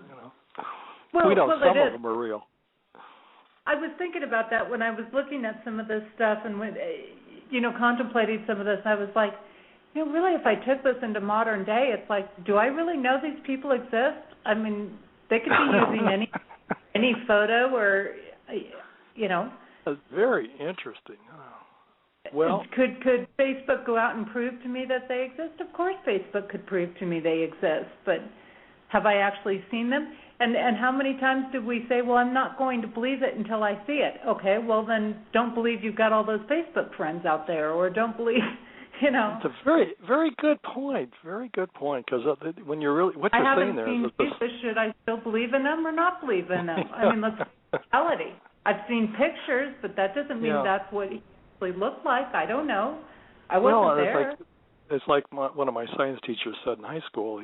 Well, we know well, some of them are real. I was thinking about that when I was looking at some of this stuff and when, contemplating some of this. I was like, really, if I took this into modern day, it's like, do I really know these people exist? I mean, they could be using any photo or, That's very interesting. Well, could Facebook go out and prove to me that they exist? Of course Facebook could prove to me they exist, but have I actually seen them? And how many times did we say, well, I'm not going to believe it until I see it? Okay, well then don't believe you've got all those Facebook friends out there, or don't believe, It's a very, very good point. Very good point, because when you're really, what you're saying there is that should I still believe in them or not believe in them? I mean, let's reality. I've seen pictures, but that doesn't mean that's what he actually looked like. I don't know. I wasn't there. It's like one of my science teachers said in high school.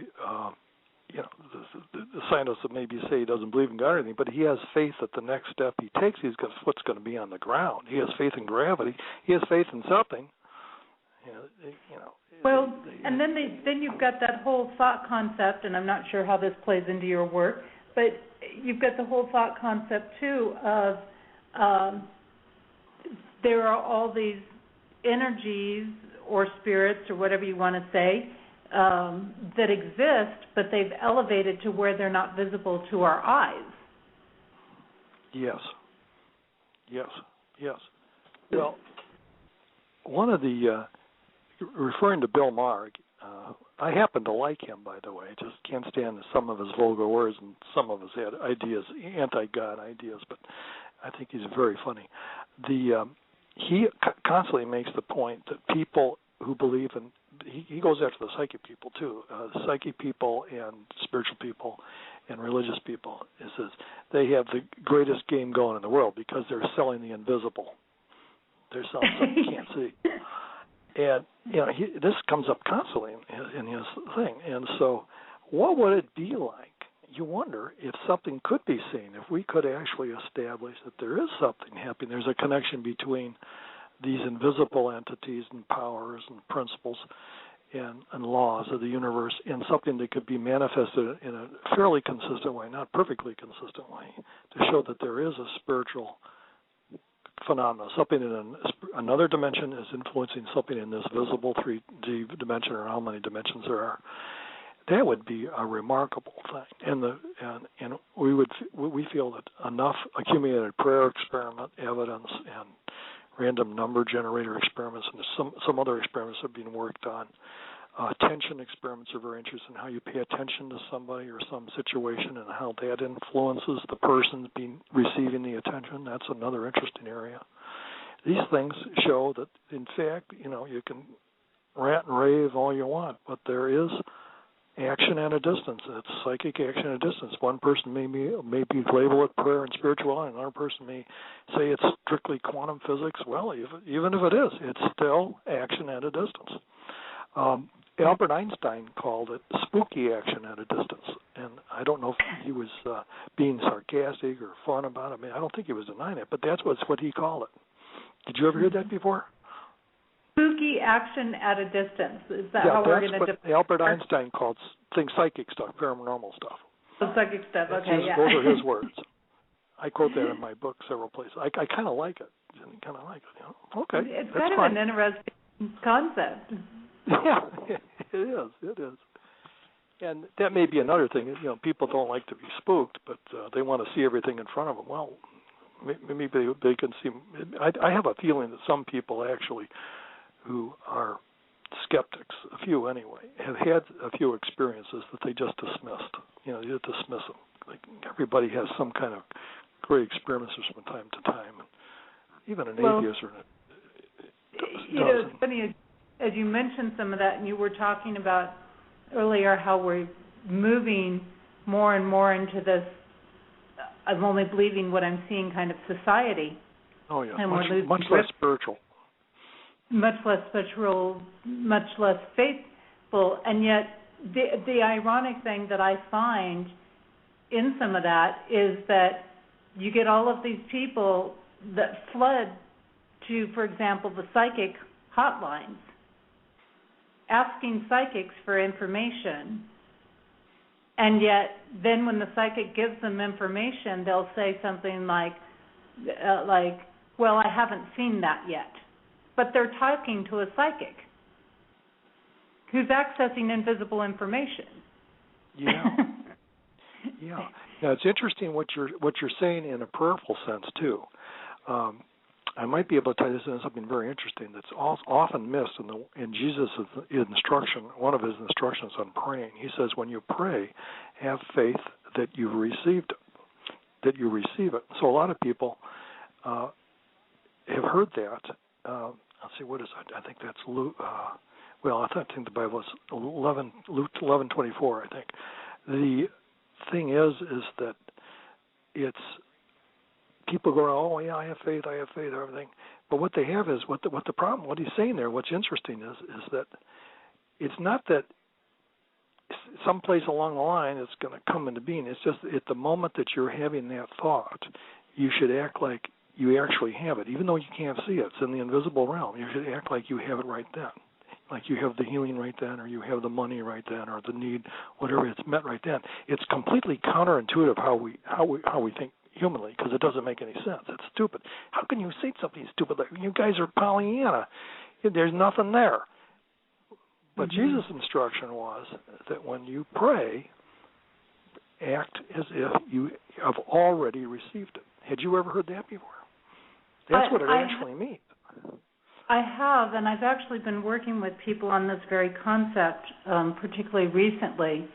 The scientist that maybe say he doesn't believe in God or anything, but he has faith that the next step he takes, what's going to be on the ground. He has faith in gravity. He has faith in something. Well, and then you've got that whole thought concept, and I'm not sure how this plays into your work, but you've got the whole thought concept too of there are all these energies or spirits or whatever you want to say that exist, but they've elevated to where they're not visible to our eyes. Yes. Well, one of the referring to Bill Maher, I happen to like him, by the way. I just can't stand some of his vulgar words and some of his ideas, anti-God ideas, but I think he's very funny. He constantly makes the point that people who believe in, he goes after the psychic people too, psychic people and spiritual people and religious people. He says they have the greatest game going in the world because they're selling the invisible. They're selling something you can't see. And, this comes up constantly in his thing. And so what would it be like? You wonder if something could be seen, if we could actually establish that there is something happening. There's a connection between these invisible entities and powers and principles and laws of the universe and something that could be manifested in a fairly consistent way, not perfectly consistent way, to show that there is a spiritual phenomena, something in another dimension is influencing something in this visible 3D dimension, or how many dimensions there are. That would be a remarkable thing, and we feel that enough accumulated prayer experiment evidence and random number generator experiments and some other experiments have been worked on. Attention experiments are very interesting, how you pay attention to somebody or some situation and how that influences the person receiving the attention. That's another interesting area. These things show that, in fact, you can rant and rave all you want, but there is action at a distance. It's psychic action at a distance. One person may label it prayer and spirituality, another person may say it's strictly quantum physics. Well, even if it is, it's still action at a distance. Albert Einstein called it spooky action at a distance, and I don't know if he was being sarcastic or fun about it. I mean, I don't think he was denying it, but that's what he called it. Did you ever hear that before? Spooky action at a distance. Is that how we're going to define it? Albert Einstein called things psychic stuff, paranormal stuff. Oh, psychic stuff, okay, Those are his words. I quote that in my book several places. I kind of like it. Okay, it's that's kind of fine. an interesting concept. Yeah, it is. And that may be another thing. People don't like to be spooked, but they want to see everything in front of them. Well, maybe they can see. I have a feeling that some people actually who are skeptics, a few anyway, have had a few experiences that they just dismissed. You dismiss them. Like everybody has some kind of great experiences from time to time. And even an atheist or it's funny as you mentioned some of that, and you were talking about earlier how we're moving more and more into this I'm only believing what I'm seeing kind of society. Oh, yeah, and much less spiritual. Much less spiritual, much less faithful, and yet the ironic thing that I find in some of that is that you get all of these people that flood to, for example, the psychic hotlines, asking psychics for information, and yet then when the psychic gives them information, they'll say something like, well, I haven't seen that yet. But they're talking to a psychic who's accessing invisible information. Yeah. Yeah. Now it's interesting what you're saying in a prayerful sense too. I might be able to tie this into something very interesting that's often missed in Jesus' instruction. One of his instructions on praying, he says, when you pray, have faith that you've received it, that you receive it. So a lot of people have heard that. Let's see, what is it? I think that's Luke. I think the Bible is Luke 11:24. I think the thing is that it's people go, oh yeah, I have faith, everything. But what they have is what the problem. What he's saying there. What's interesting is that it's not that someplace along the line it's going to come into being. It's just at the moment that you're having that thought, you should act like you actually have it, even though you can't see it. It's in the invisible realm. You should act like you have it right then, like you have the healing right then, or you have the money right then, or the need, whatever, it's met right then. It's completely counterintuitive how we think humanly, because it doesn't make any sense. It's stupid. How can you say something stupid like, you guys are Pollyanna? There's nothing there. But Jesus' instruction was that when you pray, act as if you have already received it. Had you ever heard that before? That's what it actually means. I have, and I've actually been working with people on this very concept, particularly recently,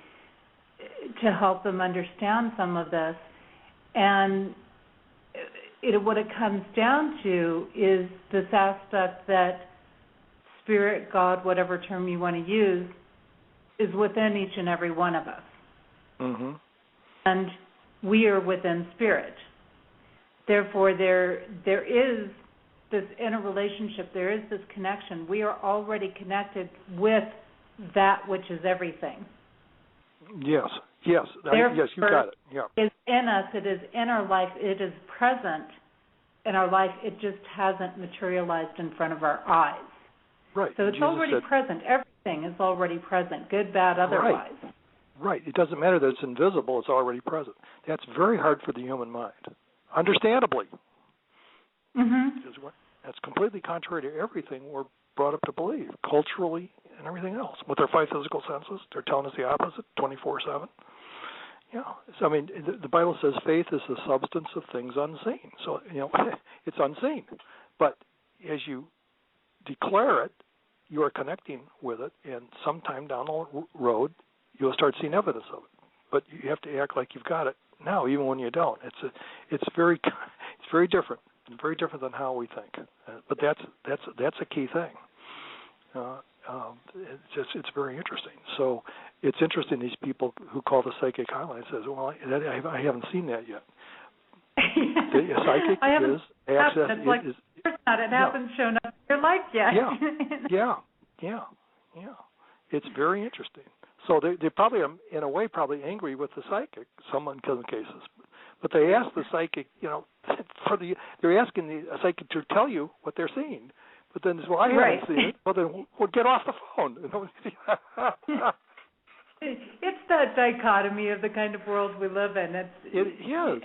to help them understand some of this. And what it comes down to is this aspect that Spirit, God, whatever term you want to use, is within each and every one of us. Mm-hmm. And we are within Spirit. Therefore, there is this interrelationship, there is this connection. We are already connected with that which is everything. Yes, yes, you got it. Yeah. It's in us, it is in our life, it is present in our life, it just hasn't materialized in front of our eyes. Right. So it's already present. Everything is already present, good, bad, otherwise. Right. It doesn't matter that it's invisible, it's already present. That's very hard for the human mind. Understandably. Mm-hmm. Because that's completely contrary to everything we're brought up to believe, culturally and everything else. With their five physical senses, they're telling us the opposite 24/7. Yeah. So, I mean, the Bible says faith is the substance of things unseen. So, it's unseen. But as you declare it, you are connecting with it, and sometime down the road, you'll start seeing evidence of it. But you have to act like you've got it now, even when you don't. It's very different, and very different than how we think. But that's a key thing. It's very interesting. So it's interesting, these people who call the psychic hotline says, well, I haven't seen that yet. The psychic is access. It hasn't shown up in your life yet. Yeah. It's very interesting. So they probably, in a way, angry with the psychic, in some cases. But they ask the psychic, they're asking the psychic to tell you what they're seeing. But then, well, I haven't seen it. Well, then we'll get off the phone. It's that dichotomy of the kind of world we live in. It is.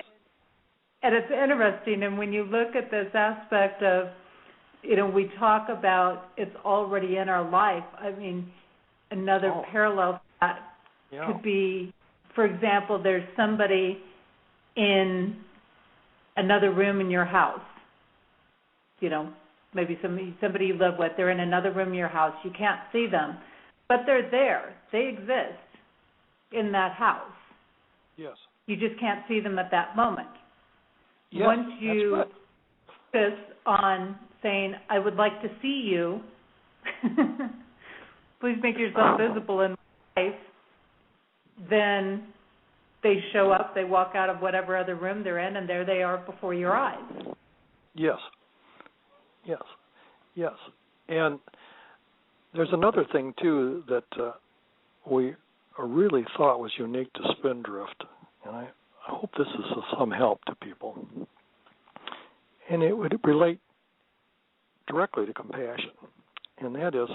And it's interesting. And when you look at this aspect of, we talk about it's already in our life. I mean, another parallel to that could be, for example, there's somebody in another room in your house. Maybe somebody you live with, they're in another room in your house. You can't see them, but they're there. They exist in that house. Yes. You just can't see them at that moment. Yes, once you focus on saying, I would like to see you, please make yourself visible in my life, then they show up, they walk out of whatever other room they're in, and there they are before your eyes. Yes. And there's another thing, too, that we really thought was unique to Spindrift, and I hope this is of some help to people. And it would relate directly to compassion, and that is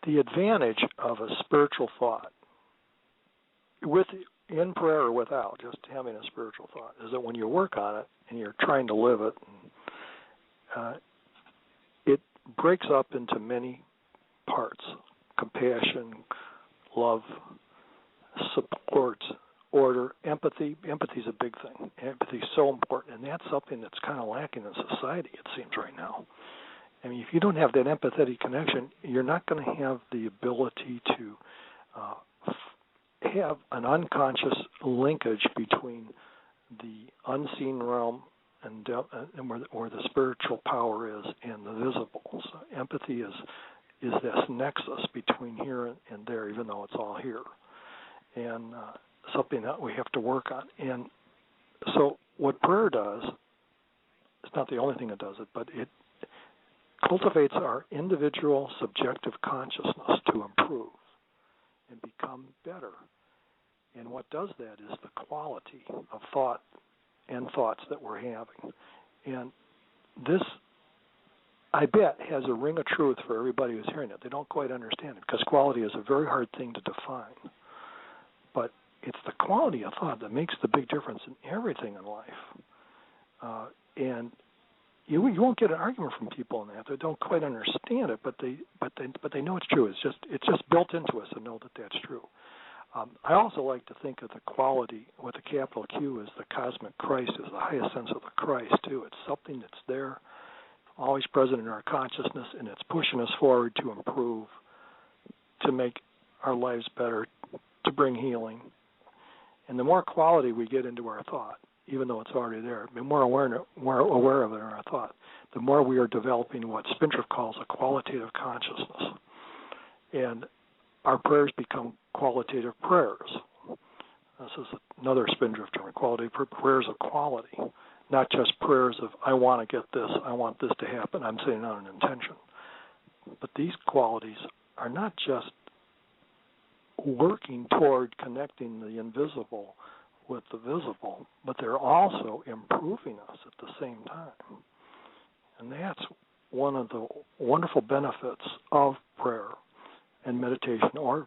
the advantage of a spiritual thought, in prayer or without, just having a spiritual thought, is that when you work on it and you're trying to live it, it breaks up into many parts: compassion, love, support, order, empathy. Empathy is a big thing. Empathy is so important, and that's something that's kind of lacking in society, it seems, right now. I mean, if you don't have that empathetic connection, you're not going to have the ability to have an unconscious linkage between the unseen realm and where the spiritual power is and the visible. So empathy is this nexus between here and there, even though it's all here, and something that we have to work on. And so what prayer does, it's not the only thing that does it, but it cultivates our individual subjective consciousness to improve and become better. And what does that is the quality of thought and thoughts that we're having. And this, I bet, has a ring of truth for everybody who's hearing it. They don't quite understand it because quality is a very hard thing to define. But it's the quality of thought that makes the big difference in everything in life. And you won't get an argument from people in that. They don't quite understand it, but they know it's true. It's just built into us to know that that's true. I also like to think of the quality with a capital Q as the cosmic Christ, as the highest sense of the Christ, too. It's something that's there, always present in our consciousness, and it's pushing us forward to improve, to make our lives better, to bring healing. And the more quality we get into our thought, even though it's already there, the more aware of it in our thought, the more we are developing what Spindrift calls a qualitative consciousness. And our prayers become qualitative prayers. This is another Spindrift term, qualitative prayers of quality, not just prayers of, I want to get this, I want this to happen, I'm saying on an intention. But these qualities are not just working toward connecting the invisible with the visible, but they're also improving us at the same time. And that's one of the wonderful benefits of prayer and meditation or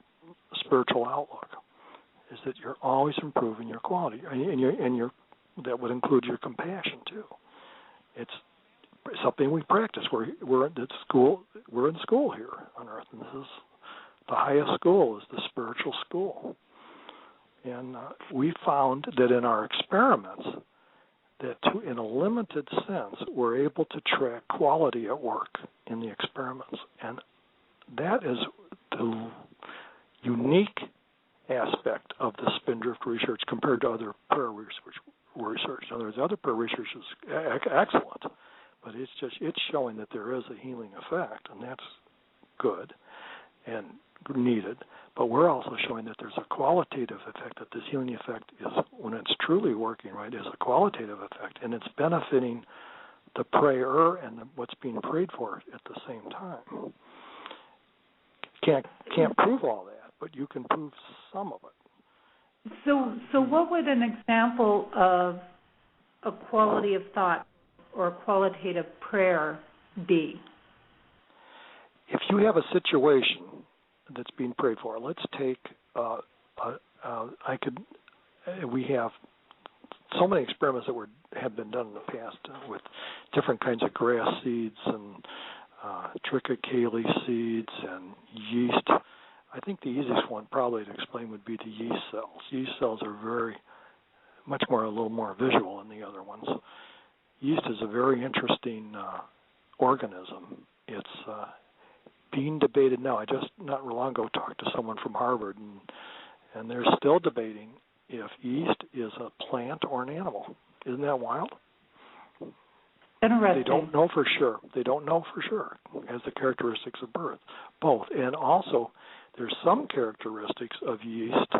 spiritual outlook, is that you're always improving your quality, and that would include your compassion too. It's something we practice. We're at school. We're in school here on Earth, and this is the highest school, is the spiritual school. And we found that in our experiments, that in a limited sense, we're able to track quality at work in the experiments, and that is the unique aspect of the Spindrift research compared to other prayer research. In other words, other prayer research is excellent, but it's showing that there is a healing effect, and that's good and needed. But we're also showing that there's a qualitative effect, that this healing effect is, when it's truly working right, is a qualitative effect, and it's benefiting the prayer and what's being prayed for at the same time. Can't prove all that, but you can prove some of it. So what would an example of a quality of thought or qualitative prayer be? If you have a situation that's being prayed for, let's take, we have so many experiments that have been done in the past with different kinds of grass seeds and triticale seeds and yeast. I think the easiest one probably to explain would be the yeast cells. Yeast cells are a little more visual than the other ones. Yeast is a very interesting organism. It's being debated now. I just not long ago talked to someone from Harvard, and they're still debating if yeast is a plant or an animal. Isn't that wild? Interesting. They don't know for sure. It has the characteristics of both. And also, there's some characteristics of yeast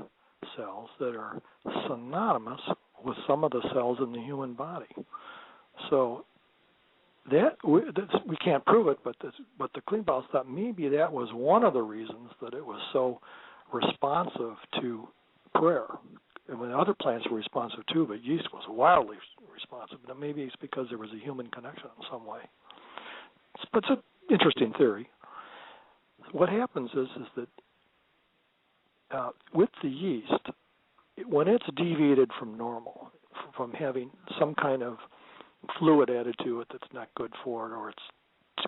cells that are synonymous with some of the cells in the human body. So we can't prove it, but the Klingbeils thought maybe that was one of the reasons that it was so responsive to prayer. And when other plants were responsive too, but yeast was wildly responsive. Now maybe it's because there was a human connection in some way. But it's an interesting theory. What happens is that with the yeast, when it's deviated from normal, from having some kind of fluid added to it that's not good for it, or it's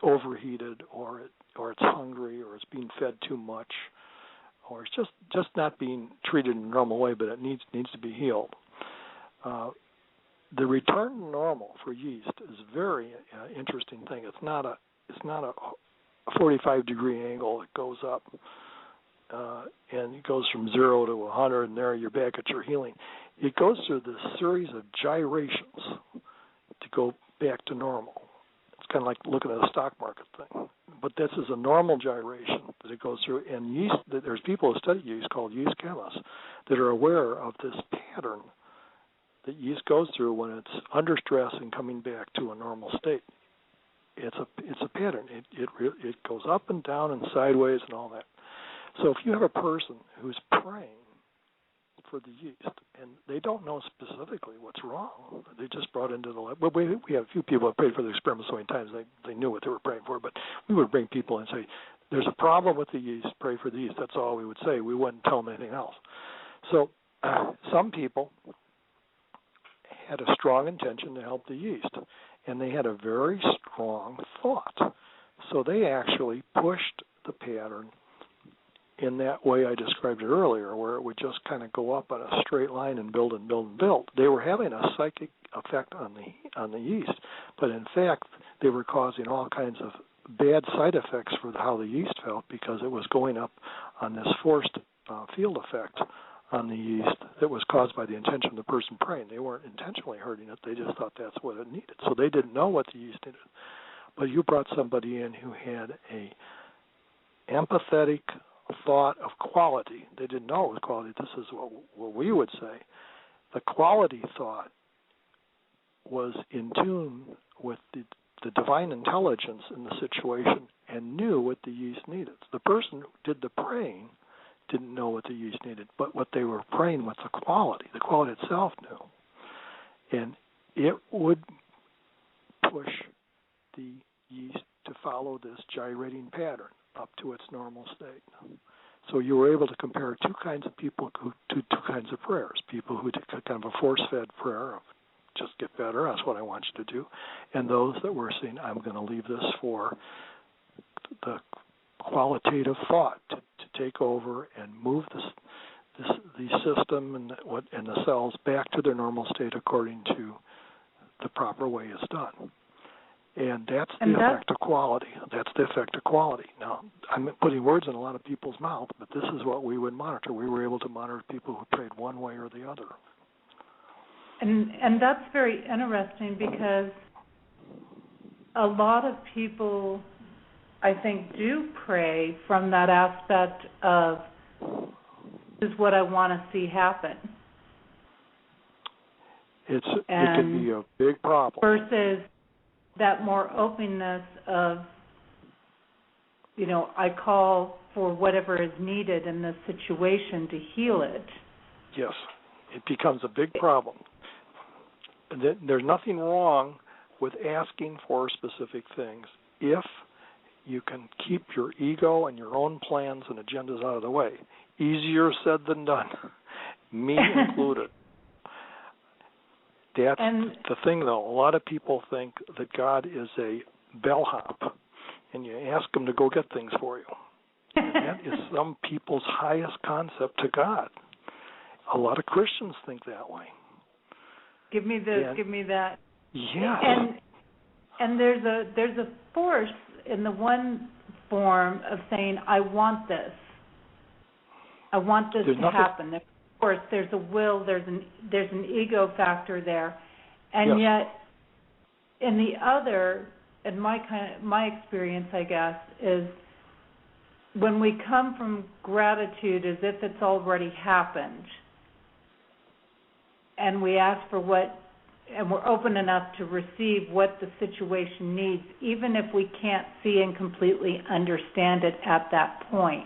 overheated, or it's hungry, or it's being fed too much, or it's just not being treated in a normal way, but it needs to be healed. The return to normal for yeast is a very interesting thing. It's not a 45-degree angle that goes up, and it goes from 0 to 100, and there you're back at your healing. It goes through this series of gyrations to go back to normal. It's kind of like looking at a stock market thing. But this is a normal gyration that it goes through. And yeast, there's people who study yeast called yeast chemists that are aware of this pattern that yeast goes through when it's under stress and coming back to a normal state. It's a pattern. It goes up and down and sideways and all that. So if you have a person who's praying for the yeast, and they don't know specifically what's wrong, they just brought into the lab. Well, we have a few people who have prayed for the experiment so many times they knew what they were praying for, but we would bring people and say, there's a problem with the yeast, pray for the yeast. That's all we would say. We wouldn't tell them anything else. So some people had a strong intention to help the yeast, and they had a very strong thought. So they actually pushed the pattern in that way I described it earlier, where it would just kind of go up on a straight line and build and build and build. They were having a psychic effect on the yeast, but in fact they were causing all kinds of bad side effects for how the yeast felt, because it was going up on this forced field effect on the yeast that was caused by the intention of the person praying. They weren't intentionally hurting it. They just thought that's what it needed. So they didn't know what the yeast needed. But you brought somebody in who had a empathetic thought of quality. They didn't know it was quality. This is what we would say. The quality thought was in tune with the divine intelligence in the situation and knew what the yeast needed. The person who did the praying didn't know what the yeast needed, but what they were praying was the quality. The quality itself knew. And it would push the yeast to follow this gyrating pattern up to its normal state. So you were able to compare two kinds of people to two kinds of prayers. People who did kind of a force-fed prayer of just get better, that's what I want you to do, and those that were saying, I'm going to leave this for the qualitative thought to take over and move the system and the cells back to their normal state according to the proper way it's done. And that's the effect of quality. That's the effect of quality. Now, I'm putting words in a lot of people's mouth, but this is what we would monitor. We were able to monitor people who prayed one way or the other. And that's very interesting, because a lot of people, I think, do pray from that aspect of, this is what I want to see happen. It could be a big problem. Versus that more openness of, I call for whatever is needed in this situation to heal it. Yes, it becomes a big problem. there's nothing wrong with asking for specific things if you can keep your ego and your own plans and agendas out of the way. Easier said than done, me included. That's the thing, though. A lot of people think that God is a bellhop, and you ask him to go get things for you. And that is some people's highest concept to God. A lot of Christians think that way. Give me this, give me that. Yes. And there's a force in the one form of saying, I want this. I want this to happen. Of course, there's a will, there's an ego factor there. And yet, in the other, in my experience, I guess, is when we come from gratitude as if it's already happened, and we ask for what, and we're open enough to receive what the situation needs, even if we can't see and completely understand it at that point.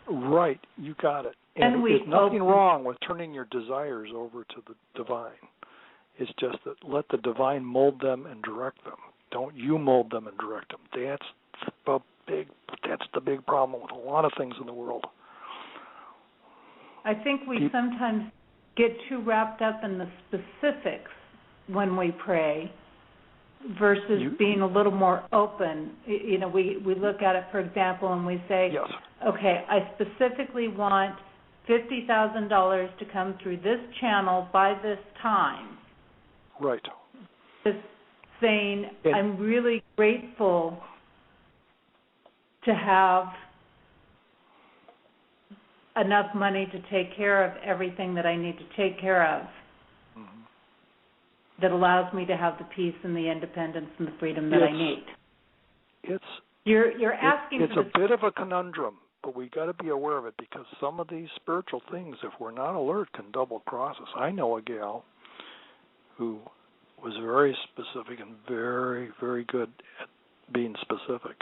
Right, you got it. And there's nothing wrong with turning your desires over to the divine. It's just that let the divine mold them and direct them. Don't you mold them and direct them. That's the big problem with a lot of things in the world. I think we sometimes get too wrapped up in the specifics when we pray versus being a little more open. You know, we look at it, for example, and we say, okay, I specifically want $50,000 to come through this channel by this time. Right. Just saying, I'm really grateful to have enough money to take care of everything that I need to take care of. That allows me to have the peace and the independence and the freedom that I need. You're asking. It's a bit of a conundrum, but we got to be aware of it because some of these spiritual things, if we're not alert, can double cross us. I know a gal who was very specific and very, very good at being specific,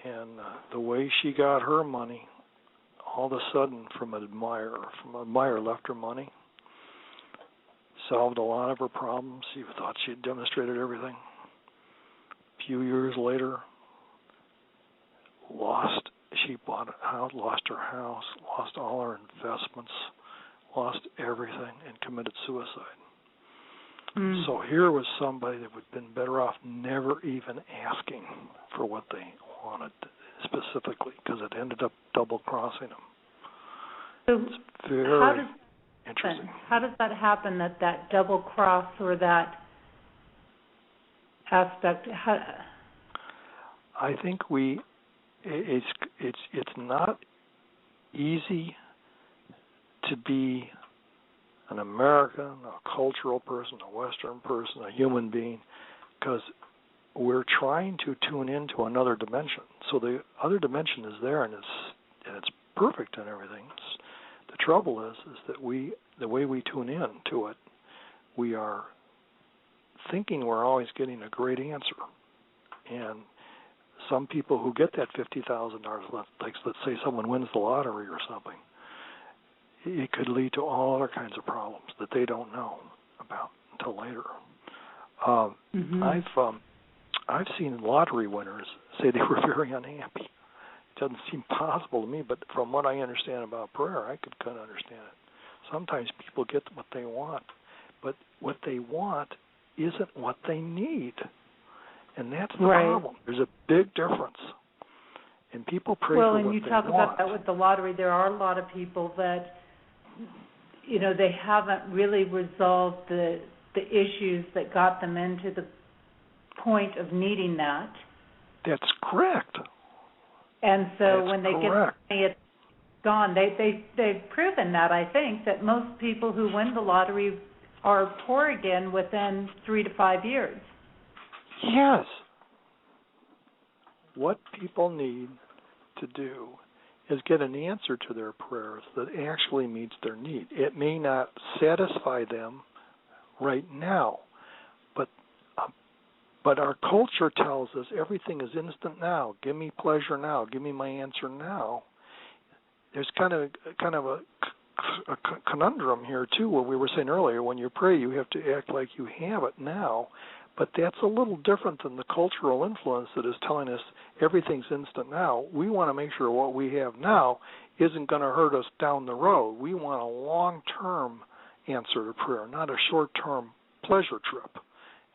and the way she got her money, all of a sudden from an admirer left her money. Solved a lot of her problems. She thought she had demonstrated everything. A few years later, she bought a house, lost her house, lost all her investments, lost everything, and committed suicide. So here was somebody that would have been better off never even asking for what they wanted specifically because it ended up double-crossing them. So it's very interesting. How does that happen, that double cross or that aspect? I think it's not easy to be an American, a cultural person, a Western person, a human being, because we're trying to tune into another dimension. So the other dimension is there, and it's perfect and everything. The trouble is that the way we tune in to it, we are thinking we're always getting a great answer. And some people who get that $50,000, like let's say someone wins the lottery or something, it could lead to all other kinds of problems that they don't know about until later. I've seen lottery winners say they were very unhappy. It doesn't seem possible to me, but from what I understand about prayer, I could kind of understand it. Sometimes people get what they want, but what they want isn't what they need. And that's the problem. There's a big difference. And people pray for what they want. Well, and you talk about that with the lottery. There are a lot of people that, you know, they haven't really resolved the issues that got them into the point of needing that. That's correct. And so when they get money, it's gone. They've proven that, I think, that most people who win the lottery are poor again within 3 to 5 years. Yes. What people need to do is get an answer to their prayers that actually meets their need. It may not satisfy them right now, but our culture tells us everything is instant now. Give me pleasure now. Give me my answer now. There's kind of a a conundrum here, too, what we were saying earlier. When you pray, you have to act like you have it now. But that's a little different than the cultural influence that is telling us everything's instant now. We want to make sure what we have now isn't going to hurt us down the road. We want a long-term answer to prayer, not a short-term pleasure trip.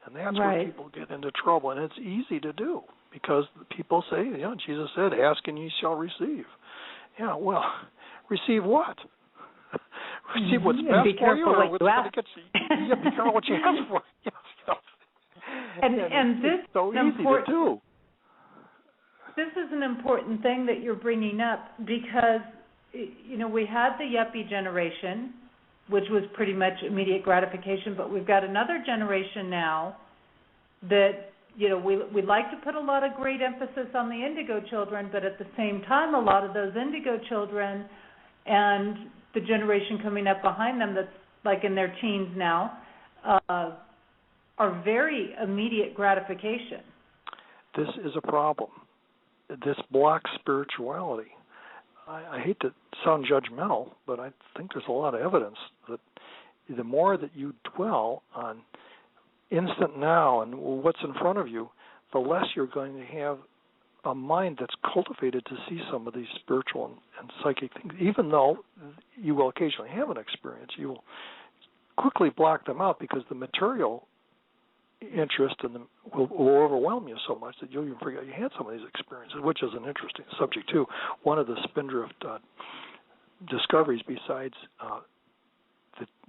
And that's where people get into trouble. And it's easy to do because people say, Jesus said, ask and ye shall receive. Yeah, well, receive what? Receive what's best for you, or what's going to get you? Yeah, be careful what you ask for. Yes. And this is so easy to do. This is an important thing that you're bringing up because, we had the yuppie generation, which was pretty much immediate gratification, but we've got another generation now that, we like to put a lot of great emphasis on the indigo children, but at the same time, a lot of those indigo children and the generation coming up behind them that's like in their teens now are very immediate gratification. This is a problem. This blocks spirituality. I hate to sound judgmental, but I think there's a lot of evidence that the more that you dwell on instant now and what's in front of you, the less you're going to have a mind that's cultivated to see some of these spiritual and psychic things. Even though you will occasionally have an experience, you will quickly block them out because the material interest in them will overwhelm you so much that you'll even forget you had some of these experiences, which is an interesting subject too. One of the Spindrift discoveries, besides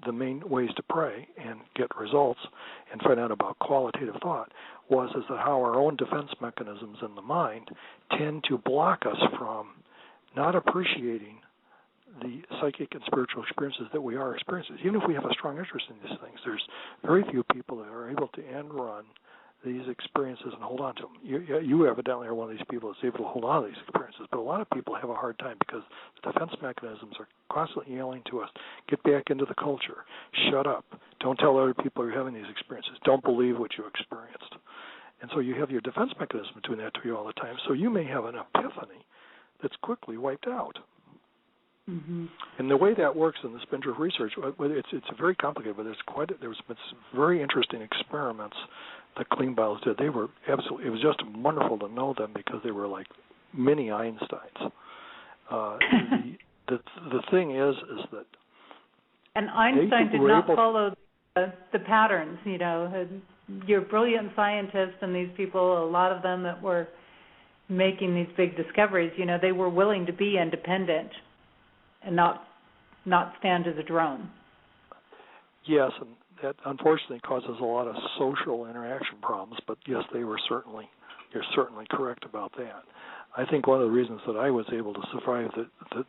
the main ways to pray and get results and find out about qualitative thought, is that how our own defense mechanisms in the mind tend to block us from not appreciating the psychic and spiritual experiences that we are experiencing. Even if we have a strong interest in these things, there's very few people that are able to end run these experiences and hold on to them. You evidently are one of these people that's able to hold on to these experiences, but a lot of people have a hard time because the defense mechanisms are constantly yelling to us, get back into the culture, shut up, don't tell other people you're having these experiences, don't believe what you experienced. And so you have your defense mechanism doing that to you all the time, so you may have an epiphany that's quickly wiped out. Mm-hmm. And the way that works in the Spindrift research, it's very complicated, but there's been some very interesting experiments that Klingbeils did. They were absolutely, it was just wonderful to know them because they were like mini Einsteins. The thing is that, and Einstein did not follow the patterns. You're brilliant scientists, and these people, a lot of them that were making these big discoveries, they were willing to be independent and not stand as a drone. Yes, and that unfortunately causes a lot of social interaction problems, but yes, you're certainly correct about that. I think one of the reasons that I was able to survive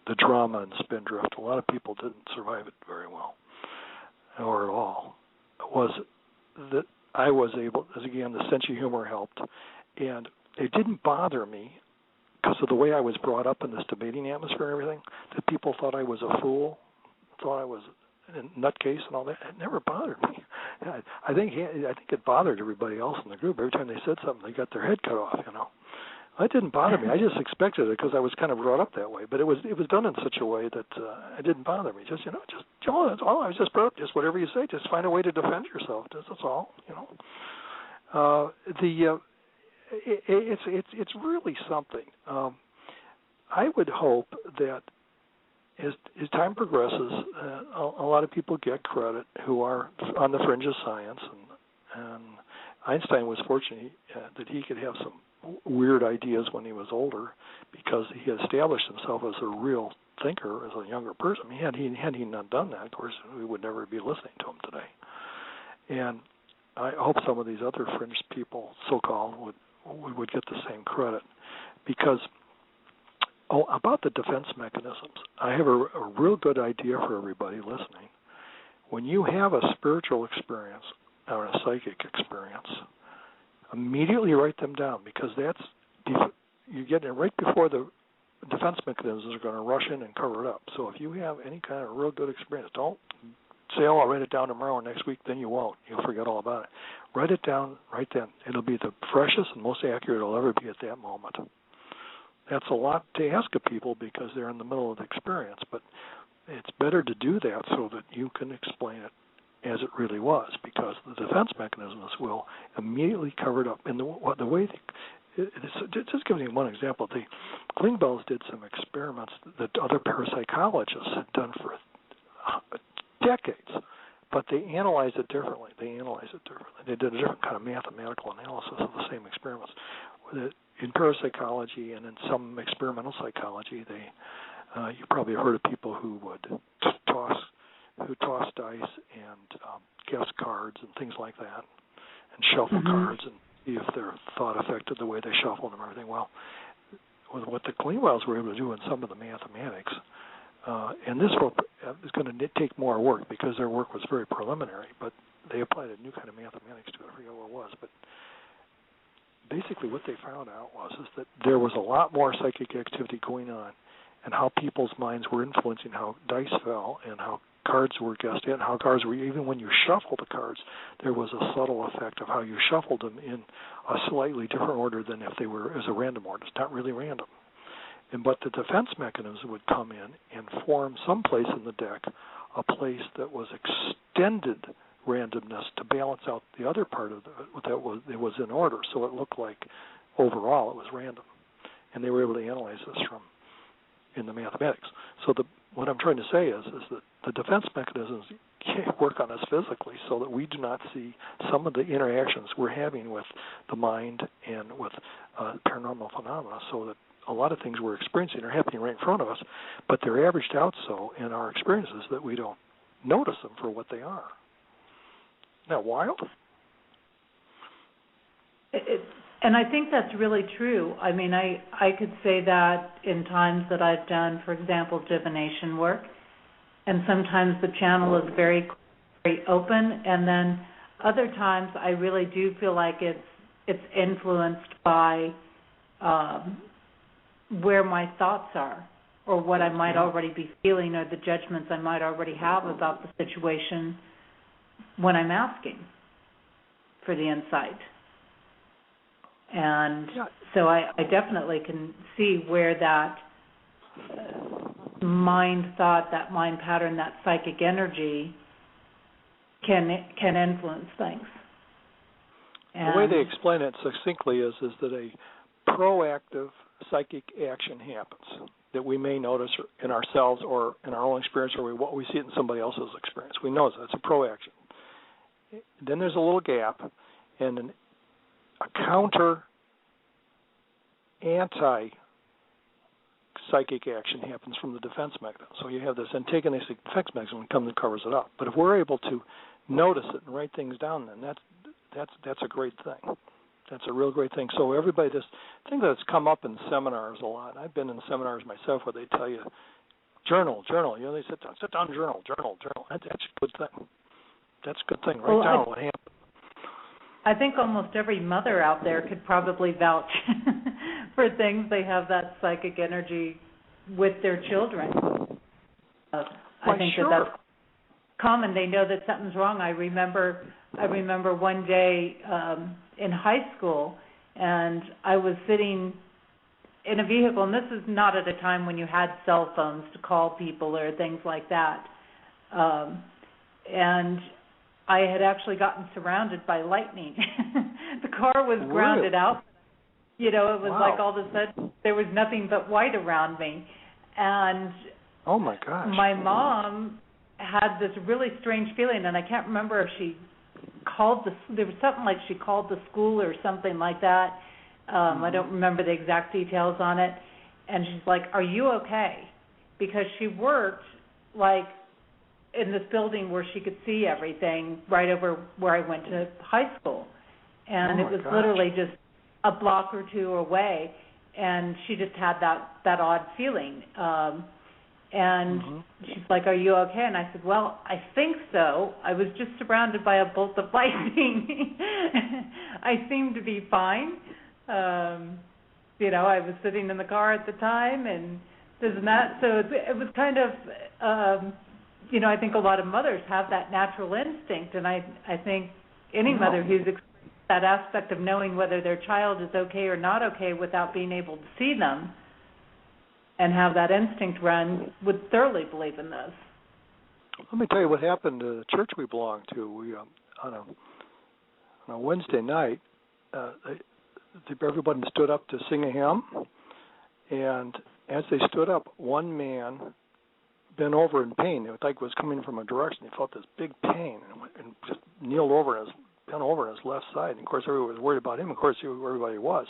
the drama in Spindrift, a lot of people didn't survive it very well, or at all, was that I was able, as again, the sense of humor helped, and it didn't bother me because of the way I was brought up in this debating atmosphere and everything, that people thought I was a fool, thought I was a nutcase and all that. It never bothered me. I think it bothered everybody else in the group. Every time they said something, they got their head cut off, It didn't bother me. I just expected it because I was kind of brought up that way. But it was done in such a way that it didn't bother me. Just, Joel, that's all. I was just brought up. Just whatever you say, just find a way to defend yourself. That's all, It's really something. I would hope that as time progresses, a lot of people get credit who are on the fringe of science, and Einstein was fortunate that he could have some weird ideas when he was older because he had established himself as a real thinker as a younger person. Had he not done that, of course, we would never be listening to him today. And I hope some of these other fringe people, so-called, would get the same credit because about the defense mechanisms, I have a real good idea for everybody listening. When you have a spiritual experience or a psychic experience, immediately write them down because you're getting it right before the defense mechanisms are going to rush in and cover it up. So if you have any kind of real good experience, don't say, I'll write it down tomorrow or next week, then you won't. You'll forget all about it. Write it down right then. It'll be the freshest and most accurate it'll ever be at that moment. That's a lot to ask of people because they're in the middle of the experience, but it's better to do that so that you can explain it as it really was, because the defense mechanisms will immediately cover it up. And the way just giving you one example, the Klingbeils did some experiments that other parapsychologists had done for decades, but they analyzed it differently. They did a different kind of mathematical analysis of the same experiments. In parapsychology and in some experimental psychology, you probably have heard of people who would toss dice and guess cards and things like that, and shuffle cards and see if their thought affected the way they shuffled them and everything. Well, with what the Klingbeils were able to do in some of the mathematics, and this is going to take more work because their work was very preliminary, but they applied a new kind of mathematics to it. I forget what it was, but basically what they found out is that there was a lot more psychic activity going on, and how people's minds were influencing how dice fell and how cards were guessed at, and how cards were, even when you shuffled the cards, there was a subtle effect of how you shuffled them in a slightly different order than if they were as a random order. It's not really random. But the defense mechanism would come in and form someplace in the deck a place that was extended randomness to balance out the other part of it was in order, so it looked like overall it was random. And they were able to analyze this in the mathematics. So what I'm trying to say is that the defense mechanisms work on us physically so that we do not see some of the interactions we're having with the mind and with paranormal phenomena, so that a lot of things we're experiencing are happening right in front of us, but they're averaged out so in our experiences that we don't notice them for what they are. Isn't that wild? And I think that's really true. I mean, I could say that in times that I've done, for example, divination work, and sometimes the channel is very, very open, and then other times I really do feel like it's influenced by where my thoughts are, or what I might already be feeling, or the judgments I might already have about the situation when I'm asking for the insight. And so I definitely can see where that mind thought, that mind pattern, that psychic energy can influence things. And the way they explain it succinctly is that a proactive psychic action happens that we may notice in ourselves or in our own experience, or what we see it in somebody else's experience. We know that it's a proaction. Then there's a little gap, and a counter anti-psychic action happens from the defense mechanism. So you have this antagonistic defense mechanism that comes and covers it up. But if we're able to notice it and write things down, then that's a great thing. That's a real great thing. So everybody, this thing that's come up in seminars a lot. I've been in seminars myself where they tell you, journal. You know, they sit down, journal. That's a good thing. That's a good thing. Write down what happened. I think almost every mother out there could probably vouch for things. They have that psychic energy with their children. I think that's common. They know that something's wrong. I remember one day in high school, and I was sitting in a vehicle, and this is not at a time when you had cell phones to call people or things like that. And I had actually gotten surrounded by lightning. The car was grounded out. You know, it was like all of a sudden there was nothing but white around me. And oh my gosh, my mom had this really strange feeling, and I can't remember if she called there was something like she called the school or something like that. I don't remember the exact details on it. And she's like, "Are you okay?" Because she worked like in this building where she could see everything right over where I went to high school. And it was literally just a block or two away, and she just had that odd feeling. And she's like, "Are you okay?" And I said, "Well, I think so. I was just surrounded by a bolt of lightning. I seem to be fine. You know, I was sitting in the car at the time, and this and that." So it was kind of, you know, I think a lot of mothers have that natural instinct, and I think any mother who's experienced that aspect of knowing whether their child is okay or not okay without being able to see them, and have that instinct run would thoroughly believe in this. Let me tell you what happened to the church we belonged to. We on a Wednesday night, everybody stood up to sing a hymn, and as they stood up, one man bent over in pain. It was like it was coming from a direction. He felt this big pain and just kneeled over and bent over on his left side. And of course, everybody was worried about him. Of course, everybody was.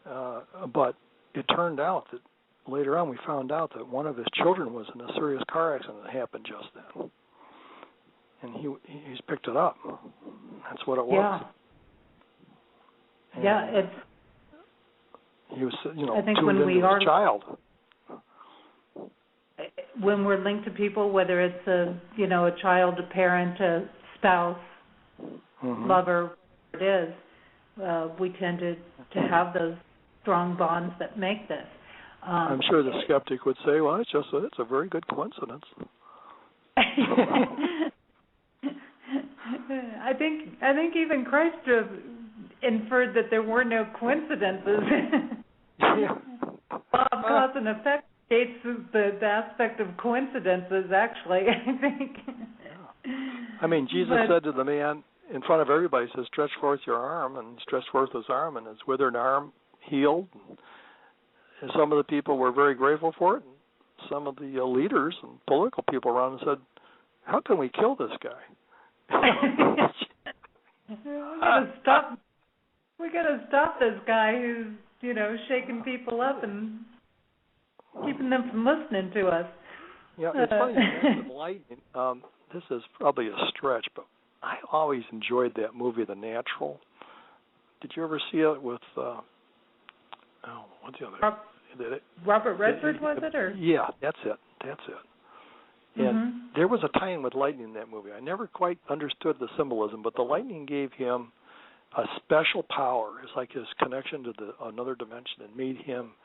But it turned out that later on we found out that one of his children was in a serious car accident that happened just then. And he's picked it up. That's what it was. Yeah, it's. He was, I think tuned when we into are his child. When we're linked to people, whether it's a child, a parent, a spouse, lover, whatever it is, we tend to have those strong bonds that make this. I'm sure the skeptic would say, "Well, it's a very good coincidence." I think even Christ inferred that there were no coincidences. Law of cause and effect states the aspect of coincidences, actually, I think. I mean, Jesus said to the man in front of everybody, he says, "Stretch forth your arm," and he stretched forth his arm, and his withered arm healed. And some of the people were very grateful for it, and some of the leaders and political people around said, "How can we kill this guy?" We gotta stop this guy who's shaking people up and keeping them from listening to us. Yeah, it's funny. You lightning. This is probably a stretch, but I always enjoyed that movie, The Natural. Did you ever see it with? What's the other? Robert Redford, was it? Or? Yeah, that's it. And there was a time with lightning in that movie. I never quite understood the symbolism, but the lightning gave him a special power. It's like his connection to another dimension, and made him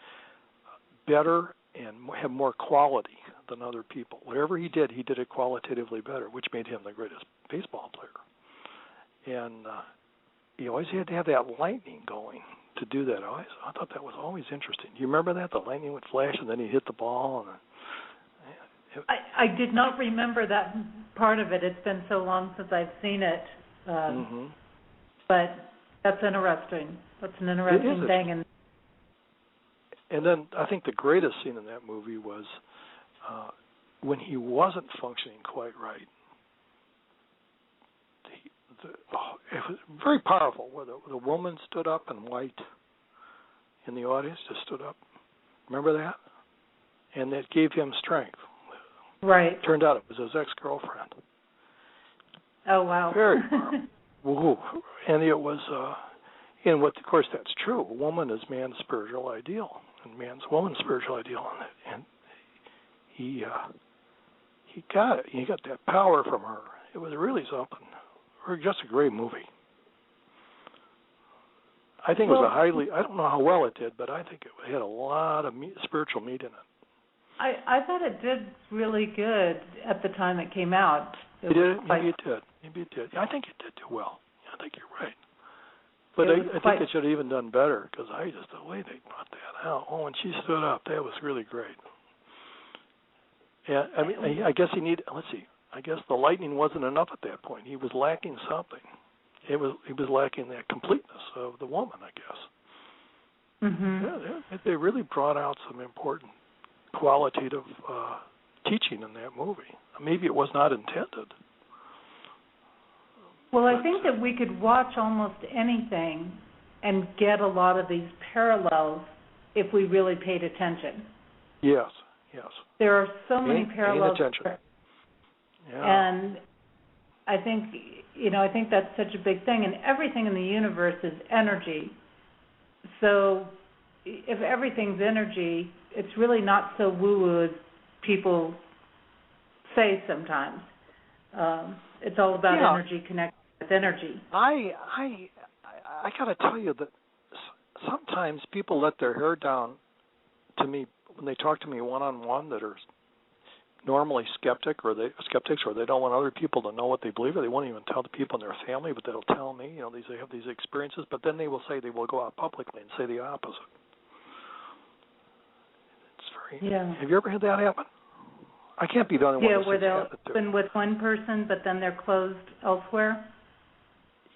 better and have more quality than other people. Whatever he did it qualitatively better, which made him the greatest baseball player. And he always had to have that lightning going to do that. I thought that was always interesting. Do you remember that? The lightning would flash, and then he'd hit the ball. I did not remember that part of it. It's been so long since I've seen it. But that's interesting. That's an interesting thing. And then I think the greatest scene in that movie was when he wasn't functioning quite right. It was very powerful. Where the woman stood up in white in the audience, just stood up. Remember that? And that gave him strength. Right. Turned out it was his ex-girlfriend. Oh, wow. Very powerful. Woo. And it was, and what, of course, that's true. A woman is man's spiritual ideal, and man's woman's spiritual ideal. And he got it. He got that power from her. It was really something. Just a great movie. I think it was I don't know how well it did, but I think it had a lot of spiritual meat in it. I thought it did really good at the time it came out. Maybe it did. I think it did do well. I think you're right. But I think it should have even done better, because the way they brought that out. Oh, when she stood up, that was really great. Yeah, I mean, I guess I guess the lightning wasn't enough at that point. He was lacking something. He was lacking that completeness of the woman, I guess. Yeah, they really brought out some important qualitative teaching in that movie. Maybe it was not intended. Well, I think that we could watch almost anything and get a lot of these parallels if we really paid attention. Yes. There are so many parallels. Paying attention. Yeah. And I think that's such a big thing. And everything in the universe is energy. So if everything's energy, it's really not so woo-woo as people say sometimes. It's all about energy connected with energy. I got to tell you that sometimes people let their hair down to me when they talk to me one-on-one that are normally skeptics or they don't want other people to know what they believe, or they won't even tell the people in their family, but they'll tell me, they have these experiences, but then they will say they will go out publicly and say the opposite. It's Yeah. Have you ever had that happen? I can't be the only one. Yeah, where they'll open with one person, but then they're closed elsewhere.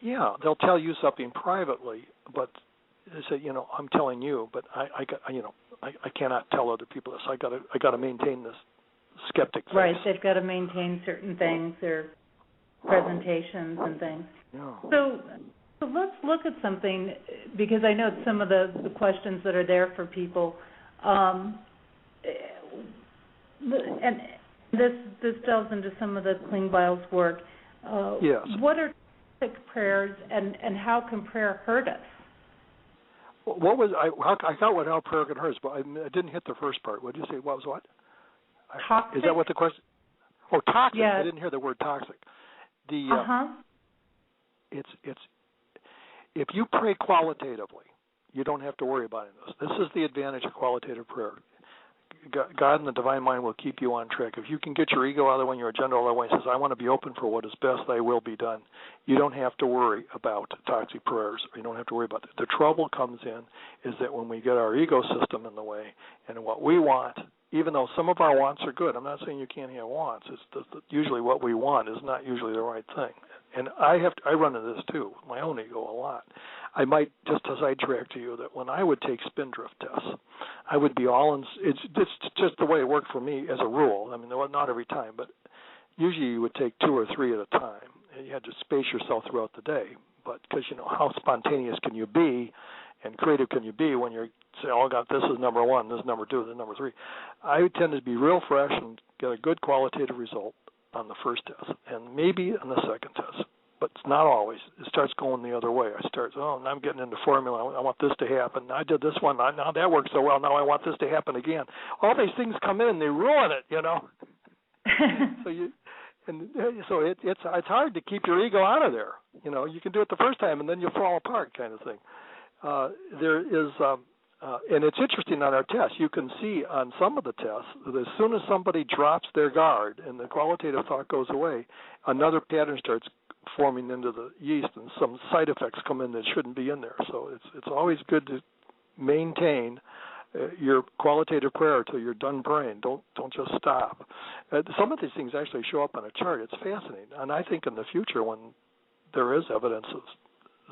Yeah, they'll tell you something privately, but they say, I'm telling you, but I cannot tell other people this. I got to maintain this skeptic face. Right, they've got to maintain certain things, their presentations and things. Yeah. So let's look at something, because I know some of the questions that are there for people. And this delves into some of the Klingbeil's work. Yes. What are toxic prayers, and how can prayer hurt us? What was I got how prayer can hurt us, but I didn't hit the first part. What did you say? What was what? Toxic? Is that what the question? Oh, toxic. Yeah. I didn't hear the word toxic. It's if you pray qualitatively, you don't have to worry about this. This is the advantage of qualitative prayer. God and the divine mind will keep you on track. If you can get your ego out of the way and your agenda out of the way and says, I want to be open for what is best, thy will be done, you don't have to worry about toxic prayers. You don't have to worry about it. The trouble comes in is that when we get our ego system in the way and what we want, even though some of our wants are good, I'm not saying you can't have wants. It's usually what we want is not usually the right thing. And I run into this too, my own ego a lot. I might, just as I sidetrack to you, that when I would take spindrift tests, I would be all in. It's just the way it worked for me as a rule. I mean, not every time, but usually you would take 2 or 3 at a time. And you had to space yourself throughout the day. But because how spontaneous can you be, and creative can you be when you say, "Oh God, this is number 1, this is number 2, this is number 3." I would tend to be real fresh and get a good qualitative result on the first test, and maybe on the second test. But it's not always. It starts going the other way. Now I'm getting into formula. I want this to happen. I did this one. Now that worked so well. Now I want this to happen again. All these things come in and they ruin it, So it's hard to keep your ego out of there. You can do it the first time and then you fall apart, kind of thing. There is, and it's interesting on our tests. You can see on some of the tests that as soon as somebody drops their guard and the qualitative thought goes away, another pattern starts forming into the yeast, and some side effects come in that shouldn't be in there. So it's always good to maintain your qualitative prayer till you're done praying. Don't just stop. Some of these things actually show up on a chart. It's fascinating, and I think in the future when there is evidence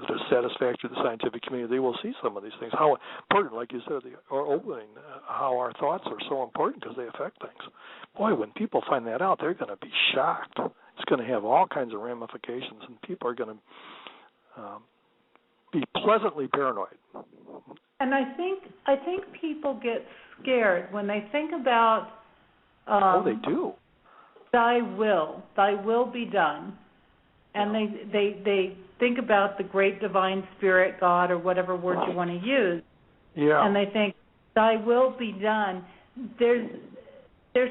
that is satisfactory to the scientific community, they will see some of these things. How important, like you said, opening, how our thoughts are so important because they affect things. Boy, when people find that out, they're going to be shocked. It's going to have all kinds of ramifications, and people are going to be pleasantly paranoid. And I think people get scared when they think about. They do. Thy will be done, and they think about the great divine spirit, God, or whatever word you want to use. Yeah. And they think, thy will be done. There's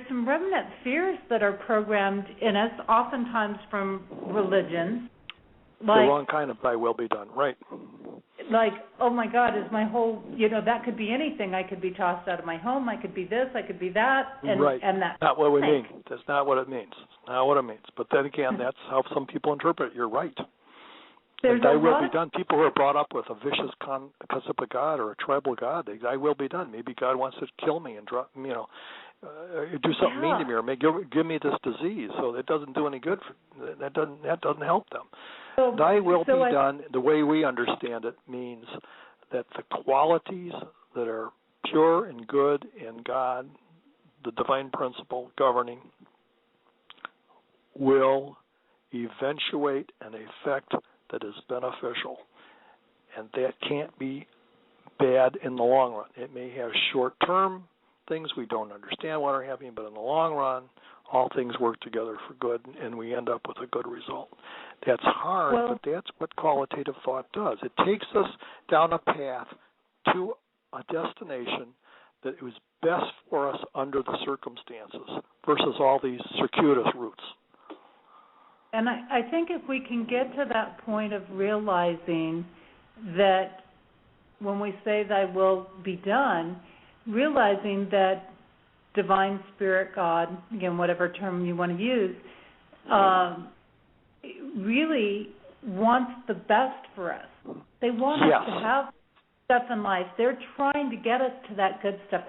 some remnant fears that are programmed in us, oftentimes from religion. The wrong kind of thy will be done, right. Like, oh my God, is my whole, that could be anything. I could be tossed out of my home. I could be this. I could be that. And, right. And that. Not what we mean. That's not what it means. It's not what it means. But then again, that's how some people interpret it. You're right. There's thy will be done. People who are brought up with a vicious concept of God or a tribal God, thy will be done. Maybe God wants to kill me and drop, do something mean to me, or give me this disease. So it doesn't do any good. That doesn't help them. So, thy will be done. The way we understand it means that the qualities that are pure and good in God, the divine principle governing, will eventuate an effect that is beneficial, and that can't be bad in the long run. It may have short-term things we don't understand what are happening, but in the long run, all things work together for good, and we end up with a good result. That's hard, but that's what qualitative thought does. It takes us down a path to a destination that was best for us under the circumstances versus all these circuitous routes. And I think if we can get to that point of realizing that when we say thy will be done, realizing that divine spirit, God, again, whatever term you want to use, really wants the best for us. They want us to have stuff in life. They're trying to get us to that good stuff,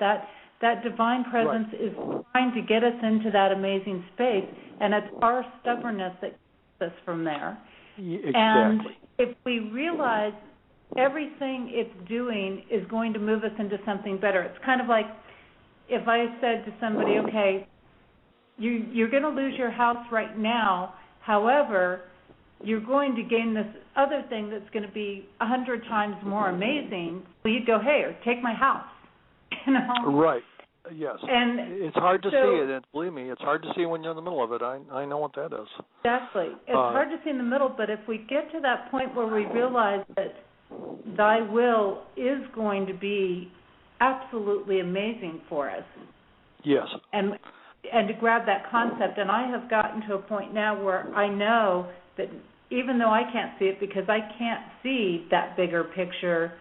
that divine presence is trying to get us into that amazing space, and it's our stubbornness that keeps us from there. Exactly. And if we realize everything it's doing is going to move us into something better, it's kind of like if I said to somebody, okay, you're going to lose your house right now, however, you're going to gain this other thing that's going to be 100 times more amazing. So you'd go, hey, or take my house. You know? Right. Yes. And it's hard to see it. And believe me, it's hard to see when you're in the middle of it. I know what that is. Exactly. It's hard to see in the middle, but if we get to that point where we realize that Thy will is going to be absolutely amazing for us. Yes. And to grab that concept, and I have gotten to a point now where I know that even though I can't see it because I can't see that bigger picture,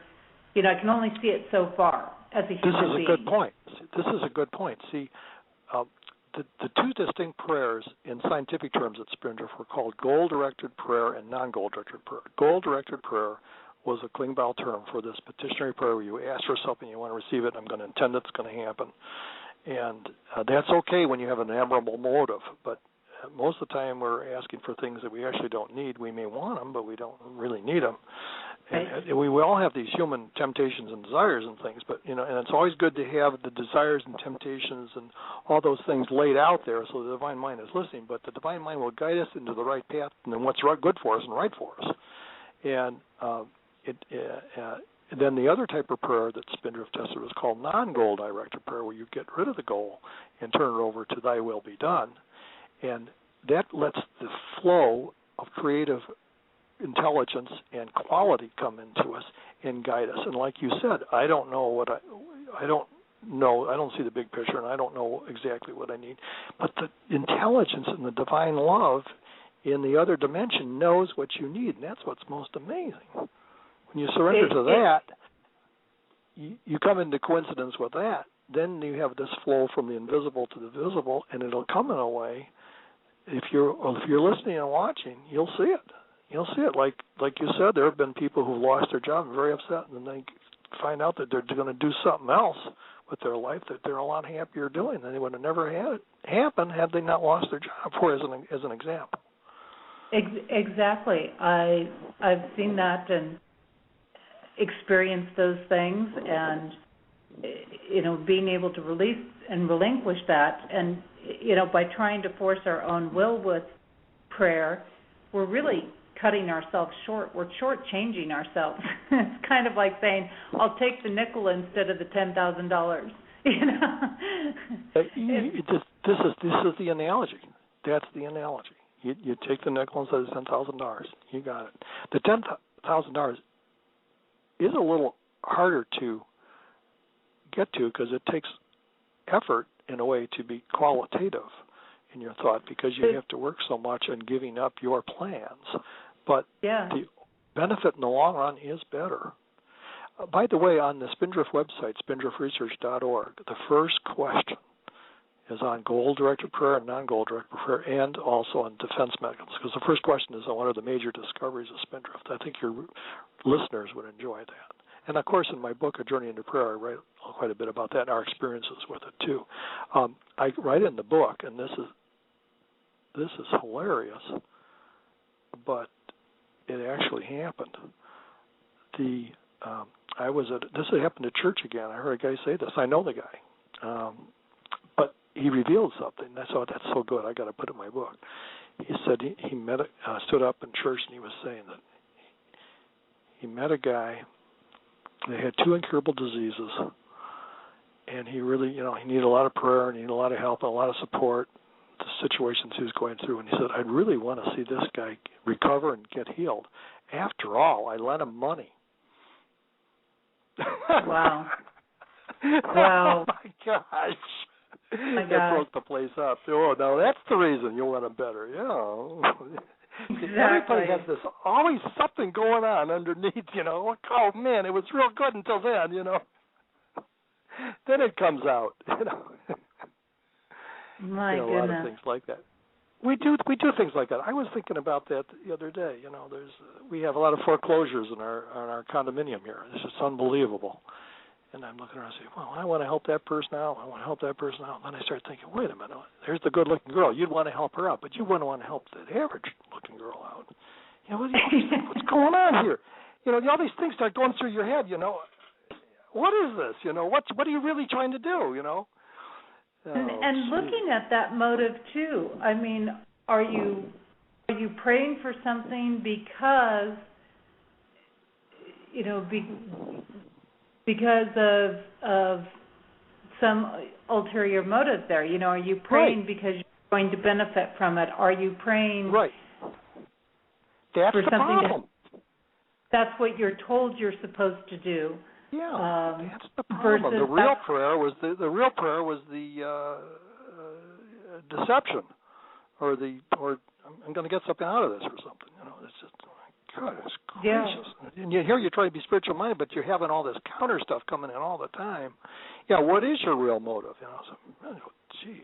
you know, I can only see it so far as a human being. This is a good point. This is a good point. See, the two distinct prayers in scientific terms at Spindrift were called goal-directed prayer and non-goal-directed prayer. Goal-directed prayer was a Klingbeil term for this petitionary prayer where you ask for something, you want to receive it, I'm going to intend it's going to happen. And that's okay when you have an admirable motive, but most of the time we're asking for things that we actually don't need. We may want them, but we don't really need them. And we all have these human temptations and desires and things, but and it's always good to have the desires and temptations and all those things laid out there so the divine mind is listening. But the divine mind will guide us into the right path and then what's good for us and right for us. And then the other type of prayer that Spindrift tested was called non-goal directed prayer, where you get rid of the goal and turn it over to Thy will be done. And that lets the flow of creative intelligence and quality come into us and guide us. And like you said, I don't see the big picture, and I don't know exactly what I need. But the intelligence and the divine love in the other dimension knows what you need, and that's what's most amazing. When you surrender to that, you come into coincidence with that. Then you have this flow from the invisible to the visible, and it'll come in a way. If you're listening and watching, you'll see it. You'll see it. Like you said, there have been people who've lost their job and very upset, and then they find out that they're going to do something else with their life that they're a lot happier doing than they would have never had it happen had they not lost their job. As an example. Exactly. I've seen that and experienced those things, and being able to release and relinquish that, and by trying to force our own will with prayer, we're really cutting ourselves short. We're shortchanging ourselves. It's kind of like saying, "I'll take the nickel instead of the $10,000." This is the analogy. That's the analogy. You take the nickel instead of $10,000. You got it. The $10,000 is a little harder to get to because it takes effort in a way to be qualitative in your thought because you have to work so much on giving up your plans. But the benefit in the long run is better. By the way, on the Spindrift website, spindriftresearch.org, the first question is on goal-directed prayer and non-goal-directed prayer, and also on defense mechanisms. Because the first question is on what are the major discoveries of Spindrift. I think your listeners would enjoy that. And, of course, in my book, A Journey into Prayer, I write quite a bit about that and our experiences with it, too. I write in the book, and this is hilarious, but it actually happened. This happened at church again. I heard a guy say this. I know the guy. But he revealed something. I thought, that's so good. I got to put it in my book. He said he stood up in church, and he was saying that he met a guy. They had 2 incurable diseases, and he really, he needed a lot of prayer, and he needed a lot of help, and a lot of support, the situations he was going through. And he said, I'd really want to see this guy recover and get healed. After all, I lent him money. Wow. Wow. Oh, my gosh. That broke the place up. Oh, no, that's the reason you want him better. Exactly. Everybody has this, always something going on underneath, Oh, man, it was real good until then, Then it comes out, My goodness. A lot of things like that. We do things like that. I was thinking about that the other day. We have a lot of foreclosures in our condominium here. It's just unbelievable. And I'm looking around and saying, well, I want to help that person out. I want to help that person out. And then I start thinking, wait a minute, there's the good-looking girl. You'd want to help her out, but you wouldn't want to help the average-looking girl out. You know, what's going on here? You know, all these things start going through your head, you know. What is this? You know, what are you really trying to do, you know? And looking at that motive, too, I mean, are you praying for something because, you know, because of some ulterior motive there? You know, are you praying because you're going to benefit from it? Are you praying That's for the something problem. That's what you're told you're supposed to do? Yeah, that's the problem. The real prayer was the deception, or I'm going to get something out of this or something. You know, it's just, goodness gracious. Yeah. And here you try to be spiritual minded, but you're having all this counter stuff coming in all the time. Yeah, what is your real motive? You know, gee.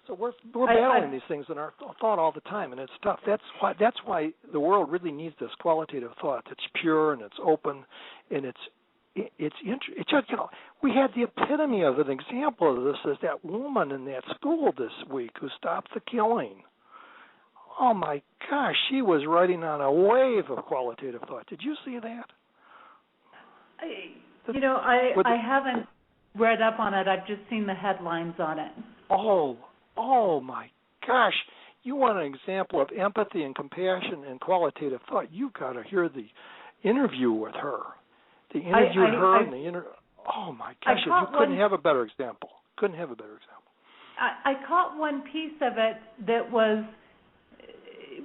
So we're battling these things in our thought all the time, and it's tough. That's why the world really needs this qualitative thought that's pure and it's open, and it's just, you know, we had the epitome of an example of this is that woman in that school this week who stopped the killing. Oh my gosh, she was riding on a wave of qualitative thought. Did you see that? I haven't read up on it. I've just seen the headlines on it. Oh my gosh. You want an example of empathy and compassion and qualitative thought, you've got to hear the interview with her. They interviewed her oh my gosh, you couldn't have a better example. I caught one piece of it that was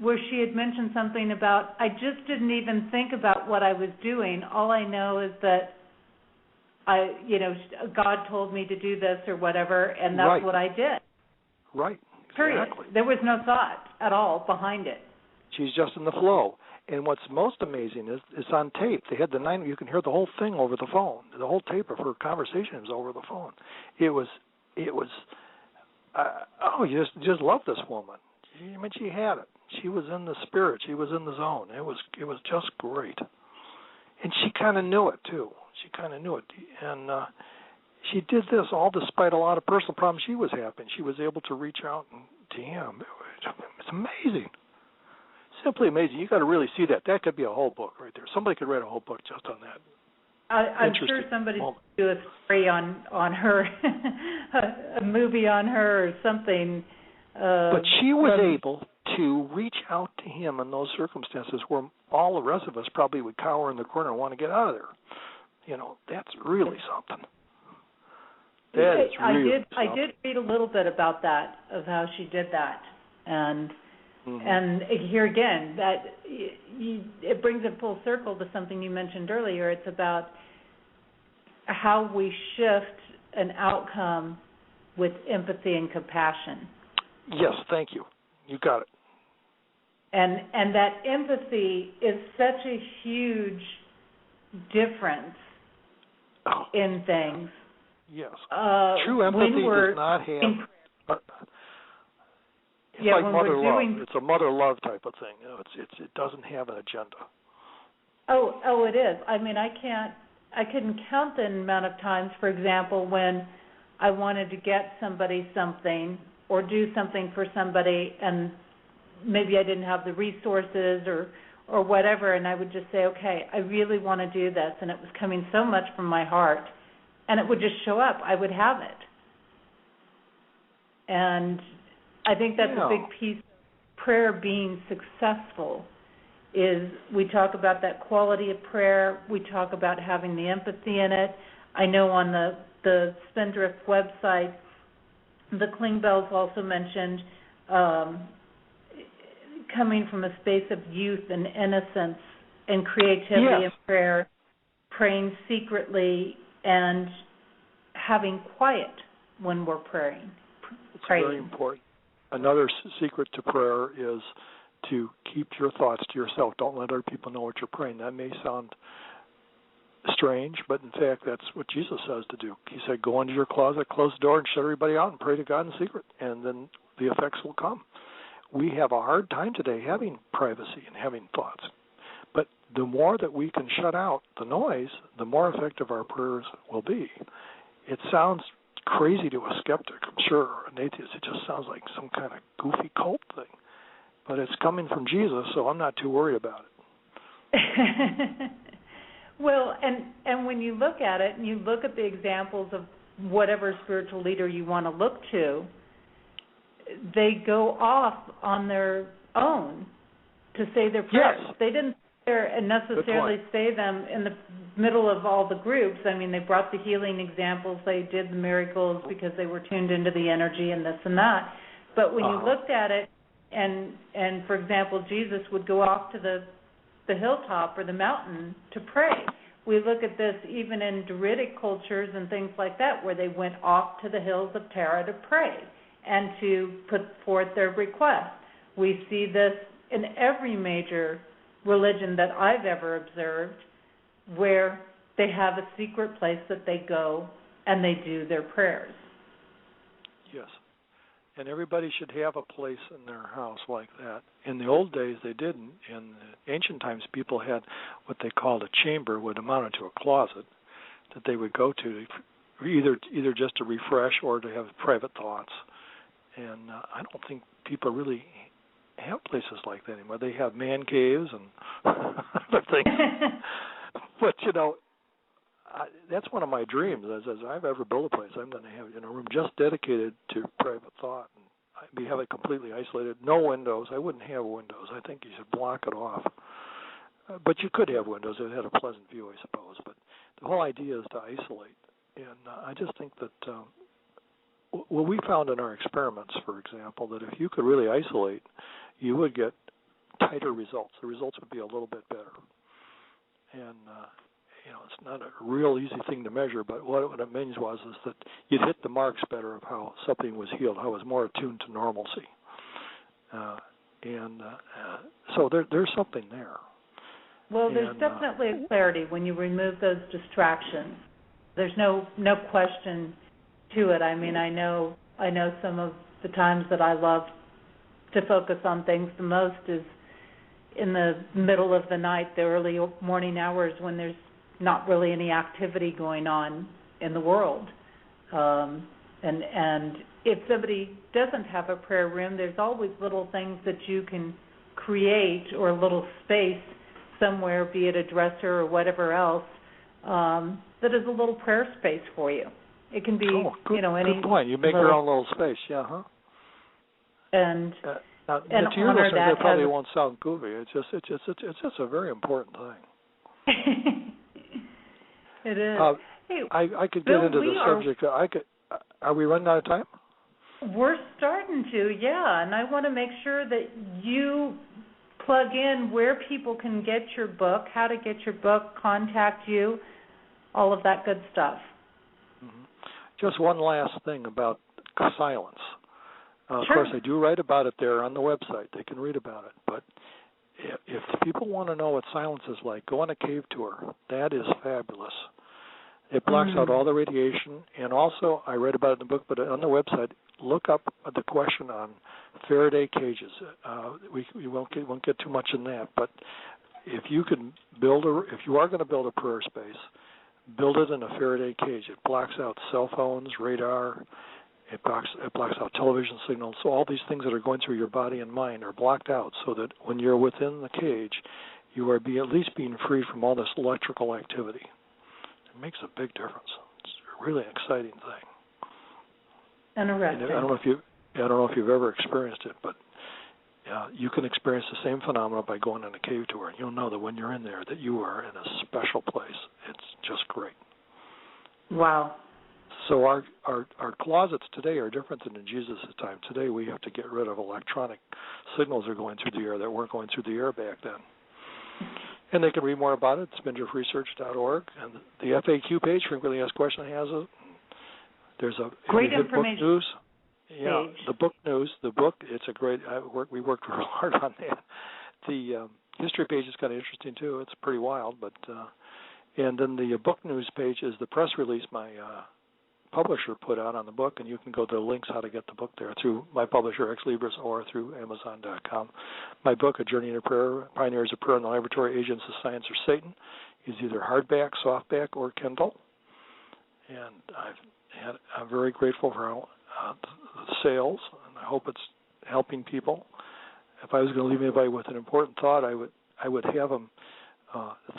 where she had mentioned something about, I just didn't even think about what I was doing. All I know is that God told me to do this or whatever, and that's what I did. Right. Period. Exactly. There was no thought at all behind it. She's just in the flow. And what's most amazing is it's on tape. They had you can hear the whole thing over the phone. The whole tape of her conversation was over the phone. You just love this woman. She had it. She was in the spirit. She was in the zone. It was just great. And she kind of knew it, too. And she did this all despite a lot of personal problems she was having. She was able to reach out to him. It's amazing. Simply amazing. You got to really see that. That could be a whole book right there. Somebody could write a whole book just on that. I'm sure somebody could do a story on her, a movie on her or something. But she was able to reach out to him in those circumstances where all the rest of us probably would cower in the corner and want to get out of there. You know, that's really something. I did read a little bit about that, of how she did that, and here again, that it brings it full circle to something you mentioned earlier. It's about how we shift an outcome with empathy and compassion. Yes, thank you. You got it. And that empathy is such a huge difference in things. Yes. True empathy does not have. It's like mother love. It's a mother love type of thing. You know, it doesn't have an agenda. Oh, it is. I mean, I couldn't count the amount of times, for example, when I wanted to get somebody something or do something for somebody, and maybe I didn't have the resources or whatever, and I would just say, okay, I really want to do this, and it was coming so much from my heart, and it would just show up. I would have it. And I think that's a big piece of prayer being successful is we talk about that quality of prayer. We talk about having the empathy in it. I know on the Spindrift website, the Klingbeils also mentioned coming from a space of youth and innocence and creativity in prayer, praying secretly, and having quiet when we're praying. It's very important. Another secret to prayer is to keep your thoughts to yourself. Don't let other people know what you're praying. That may sound strange, but in fact, that's what Jesus says to do. He said, go into your closet, close the door, and shut everybody out and pray to God in secret, and then the effects will come. We have a hard time today having privacy and having thoughts. But the more that we can shut out the noise, the more effective our prayers will be. It sounds crazy to a skeptic, I'm sure, an atheist. It just sounds like some kind of goofy cult thing. But it's coming from Jesus, so I'm not too worried about it. Well, and when you look at it and you look at the examples of whatever spiritual leader you want to look to, they go off on their own to say their prayers. Yes. They didn't sit there and necessarily say them in the middle of all the groups. I mean, they brought the healing examples, they did the miracles because they were tuned into the energy and this and that. But when you looked at it, and for example, Jesus would go off to the hilltop or the mountain to pray. We look at this even in Druidic cultures and things like that, where they went off to the hills of Tara to pray and to put forth their request. We see this in every major religion that I've ever observed, where they have a secret place that they go and they do their prayers. Yes. And everybody should have a place in their house like that. In the old days, they didn't. In the ancient times, people had what they called a chamber, would amount to a closet, that they would go to either just to refresh or to have private thoughts. And I don't think people really have places like that anymore. They have man caves and other things. But, that's one of my dreams. As I've ever built a place, I'm going to have a room just dedicated to private thought. And we have it completely isolated. No windows. I wouldn't have windows. I think you should block it off. But you could have windows. It had a pleasant view, I suppose. But the whole idea is to isolate. And I just think that what we found in our experiments, for example, that if you could really isolate, you would get tighter results. The results would be a little bit better. And it's not a real easy thing to measure, but what it means is that you'd hit the marks better of how something was healed, how it was more attuned to normalcy. So there's something there. Well, there's definitely a clarity when you remove those distractions. There's no question to it. I mean, I know some of the times that I love to focus on things the most is in the middle of the night, the early morning hours when there's not really any activity going on in the world. And if somebody doesn't have a prayer room, there's always little things that you can create or a little space somewhere, be it a dresser or whatever else, that is a little prayer space for you. It can be, any... Good point. You make your own little space, And to your listeners, that probably won't sound goofy. It's just a very important thing. It is. I could get into the subject. Are we running out of time? We're starting to, and I want to make sure that you plug in where people can get your book, how to get your book, contact you, all of that good stuff. Mm-hmm. Just one last thing about silence. Sure. Of course, I do write about it there on the website. They can read about it. But if people want to know what silence is like, go on a cave tour. That is fabulous. It blocks out all the radiation. And also, I read about it in the book, but on the website, look up the question on Faraday cages. We won't get too much in that. But if you are going to build a prayer space, build it in a Faraday cage. It blocks out cell phones, radar. It blocks out television signals. So all these things that are going through your body and mind are blocked out so that when you're within the cage, you are at least being free from all this electrical activity. It makes a big difference. It's really an exciting thing. Interesting. And I don't know if you've ever experienced it, but you can experience the same phenomena by going on a cave tour. And you'll know that when you're in there that you are in a special place. It's just great. Wow. So our closets today are different than in Jesus' time. Today we have to get rid of electronic signals that are going through the air that weren't going through the air back then. And they can read more about it at spindriftresearch.org. And the FAQ page, Frequently Asked Questions, has it. There's a great information. Book news. Yeah, page. the book news. The book, it's a great. We worked real hard on that. The history page is kind of interesting too. It's pretty wild, but and then the book news page is the press release my publisher put out on the book, and you can go to the links how to get the book there through my publisher, Ex Libris, or through Amazon.com. My book, A Journey into Prayer, Pioneers of Prayer in the Laboratory, Agents of Science or Satan, is either hardback, softback, or Kindle. And I'm very grateful for the sales, and I hope it's helping people. If I was going to leave anybody with an important thought, I would have them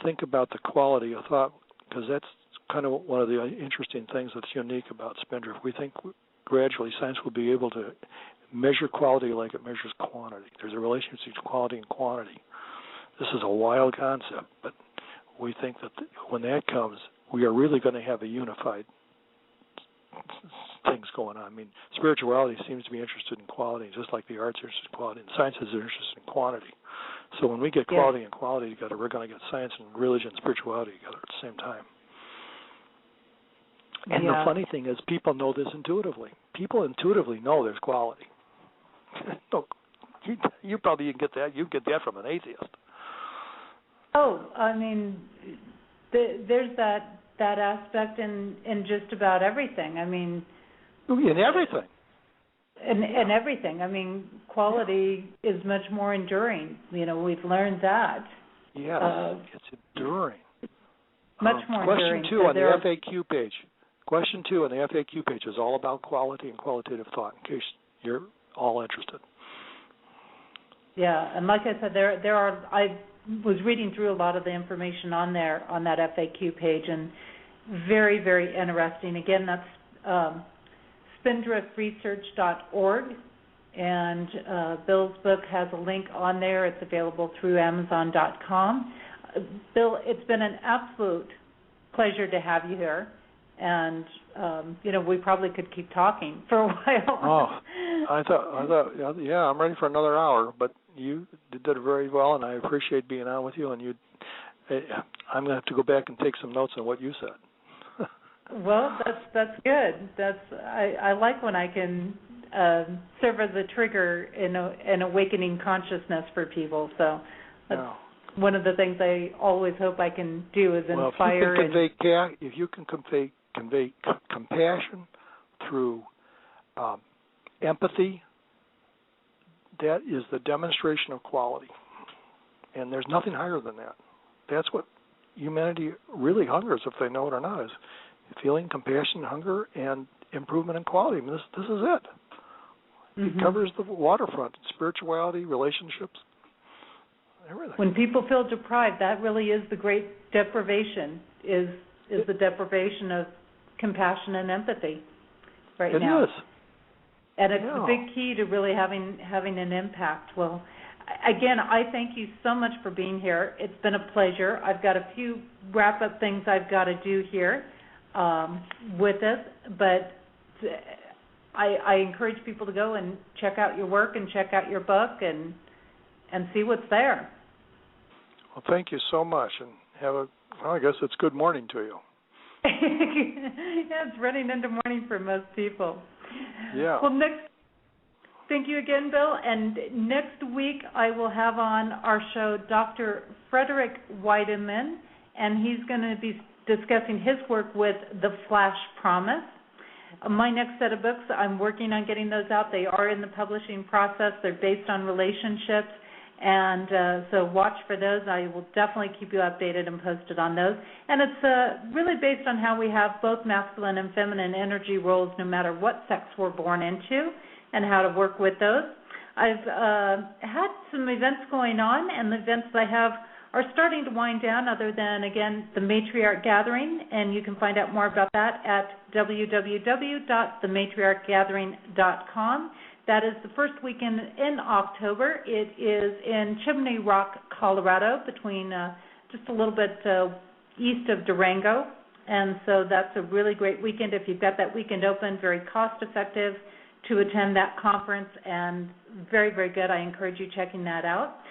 think about the quality of thought, because that's kind of one of the interesting things that's unique about Spindrift. We think gradually science will be able to measure quality like it measures quantity. There's a relationship between quality and quantity. This is a wild concept, but we think that when that comes, we are really going to have a unified things going on. I mean, spirituality seems to be interested in quality, just like the arts are interested in quality, and science is interested in quantity. So when we get quality and quality together, we're going to get science and religion and spirituality together at the same time. And the funny thing is, people know this intuitively. People intuitively know there's quality. No, you probably get that. You get that from an atheist. Oh, I mean, there's that aspect in just about everything. I mean, in everything. In everything. I mean, quality is much more enduring. You know, we've learned that. Yes, it's enduring. Much more enduring. Question 2 on the FAQ page. Question 2 on the FAQ page is all about quality and qualitative thought, in case you're all interested. Yeah, and like I said, there are. I was reading through a lot of the information on there on that FAQ page, and very, very interesting. Again, that's spindriftresearch.org, and Bill's book has a link on there. It's available through Amazon.com. Bill, it's been an absolute pleasure to have you here. And we probably could keep talking for a while. Oh, I thought, yeah, I'm ready for another hour. But you did very well, and I appreciate being on with you. And I'm going to have to go back and take some notes on what you said. Well, that's good. I like when I can serve as a trigger in an awakening consciousness for people. So that's one of the things I always hope I can do is inspire. If you can convey compassion through empathy, that is the demonstration of quality. And there's nothing higher than that. That's what humanity really hungers, if they know it or not, is feeling compassion, hunger, and improvement in quality. I mean, this is it. It covers the waterfront, spirituality, relationships, everything. When people feel deprived, that really is the great deprivation, is the deprivation of compassion and empathy now. It is. And it's the big key to really having an impact. Well, again, I thank you so much for being here. It's been a pleasure. I've got a few wrap-up things I've got to do here with this, but I encourage people to go and check out your work and check out your book and see what's there. Well, thank you so much, and I guess it's good morning to you. Yeah, it's running into morning for most people. Yeah. Well, thank you again, Bill. And next week I will have on our show Dr. Frederick Weideman, and he's going to be discussing his work with The Flash Promise. My next set of books, I'm working on getting those out. They are in the publishing process. They're based on relationships. And so watch for those. I will definitely keep you updated and posted on those. And it's really based on how we have both masculine and feminine energy roles no matter what sex we're born into and how to work with those. I've had some events going on, and the events I have are starting to wind down other than, again, the Matriarch Gathering. And you can find out more about that at www.thematriarchgathering.com. That is the first weekend in October. It is in Chimney Rock, Colorado, between just a little bit east of Durango. And so that's a really great weekend. If you've got that weekend open, very cost-effective to attend that conference and very, very good. I encourage you checking that out.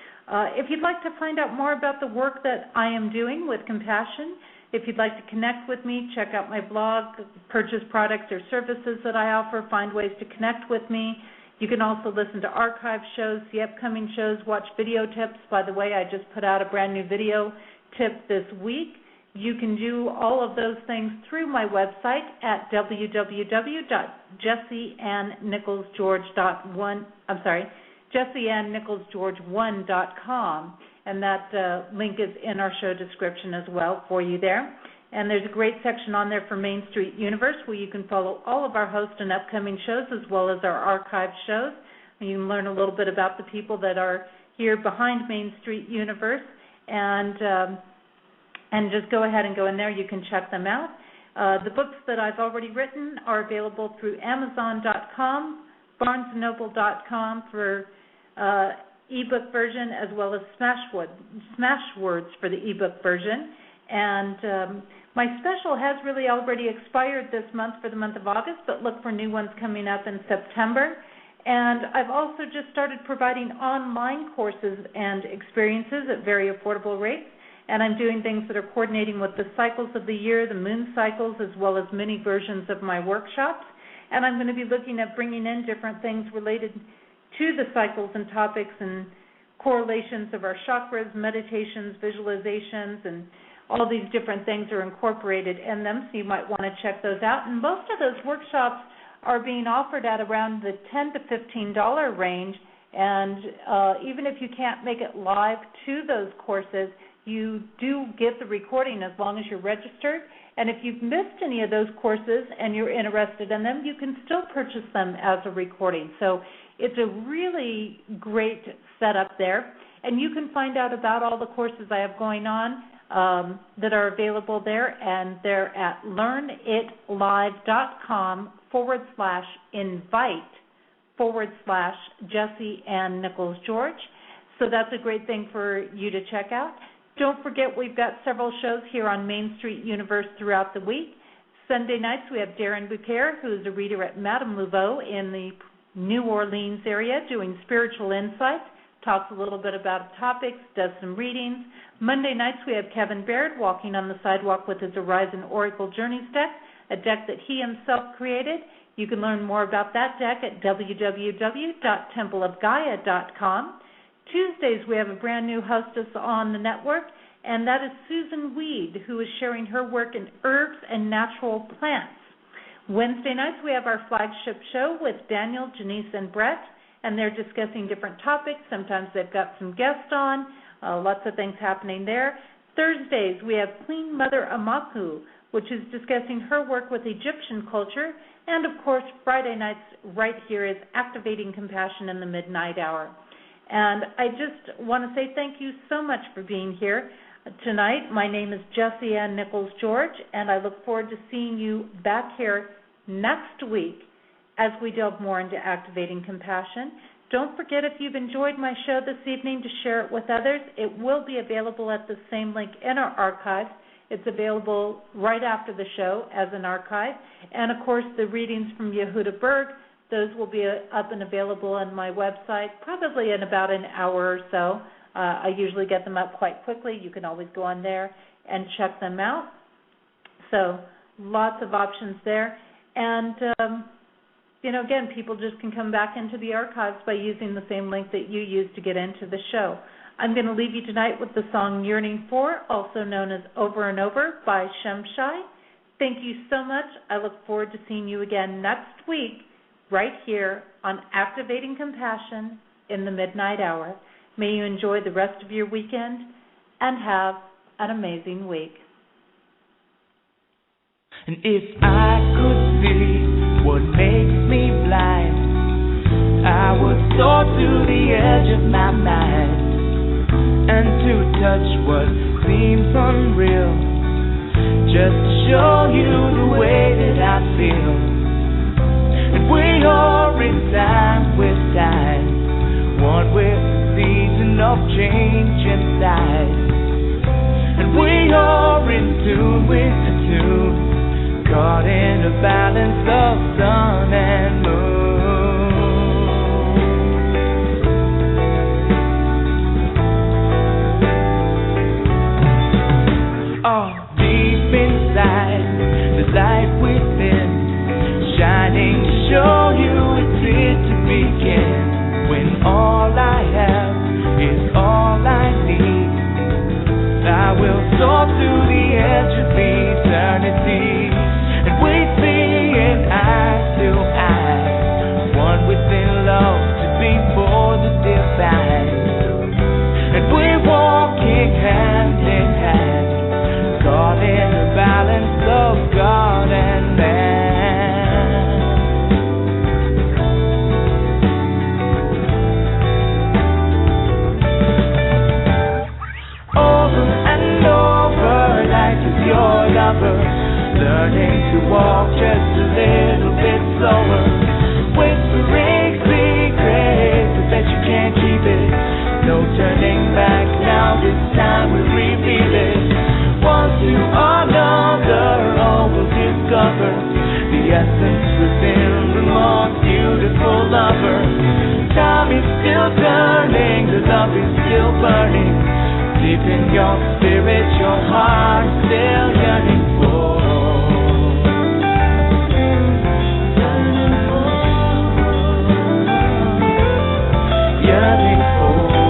If you'd like to find out more about the work that I am doing with Compassion, if you'd like to connect with me, check out my blog, purchase products or services that I offer, find ways to connect with me. You can also listen to archive shows, see upcoming shows, watch video tips. By the way, I just put out a brand new video tip this week. You can do all of those things through my website at JessieAnnNicholsGeorge1.com, and that link is in our show description as well for you there. And there's a great section on there for Main Street Universe where you can follow all of our hosts and upcoming shows as well as our archived shows. And you can learn a little bit about the people that are here behind Main Street Universe, and just go ahead and go in there. You can check them out. The books that I've already written are available through Amazon.com, BarnesandNoble.com for ebook version, as well as Smashwords for the ebook version. And my special has really already expired this month for the month of August, but look for new ones coming up in September. And I've also just started providing online courses and experiences at very affordable rates. And I'm doing things that are coordinating with the cycles of the year, the moon cycles, as well as mini versions of my workshops. And I'm going to be looking at bringing in different things related to the cycles and topics and correlations of our chakras, meditations, visualizations, and all these different things are incorporated in them, so you might want to check those out. And most of those workshops are being offered at around the $10 to $15 range, and even if you can't make it live to those courses, you do get the recording as long as you're registered. And if you've missed any of those courses and you're interested in them, you can still purchase them as a recording. So it's a really great setup there. And you can find out about all the courses I have going on that are available there, and they're at learnit.com/invite/Jessie-Ann-Nichols-George. So that's a great thing for you to check out. Don't forget, we've got several shows here on Main Street Universe throughout the week. Sunday nights we have Darren Bouquet, who is a reader at Madame Laveau in the New Orleans area, doing spiritual insights, talks a little bit about topics, does some readings. Monday nights we have Kevin Baird walking on the sidewalk with his Horizon Oracle Journeys deck, a deck that he himself created. You can learn more about that deck at www.templeofgaia.com. Tuesdays we have a brand new hostess on the network, and that is Susan Weed, who is sharing her work in herbs and natural plants. Wednesday nights we have our flagship show with Daniel, Janice, and Brett, and they're discussing different topics. Sometimes they've got some guests on, lots of things happening there. Thursdays we have Queen Mother Amaku, which is discussing her work with Egyptian culture. And, of course, Friday nights right here is Activating Compassion in the Midnight Hour. And I just want to say thank you so much for being here tonight. My name is Jessie-Ann-Nichols-George, and I look forward to seeing you back here next week as we delve more into activating compassion. Don't forget, if you've enjoyed my show this evening, to share it with others. It will be available at the same link in our archives. It's available right after the show as an archive. And, of course, the readings from Yehuda Berg, those will be up and available on my website probably in about an hour or so. I usually get them up quite quickly. You can always go on there and check them out. So lots of options there. And, again, people just can come back into the archives by using the same link that you used to get into the show. I'm going to leave you tonight with the song Yearning For, also known as Over and Over by Shemshai. Thank you so much. I look forward to seeing you again next week right here on Activating Compassion in the Midnight Hour. May you enjoy the rest of your weekend and have an amazing week. And if I could see what makes me blind, I would soar to the edge of my mind, and to touch what seems unreal, just to show you the way that I feel. And we are in time with time, one with the season of change inside. And we are in tune with the tune, caught in a balance of sun and moon. Oh, deep inside, the light within, shining to show you it's here to begin. When all I have is all I need, I will soar to the edge learning to walk just a little bit slower, whispering secrets, I bet you can't keep it. No turning back now, this time we reveal it. One to another, all will discover the essence within the most beautiful lover. Time is still turning, the love is still burning. Deep in your spirit, your heart still yearning for. Yearning for.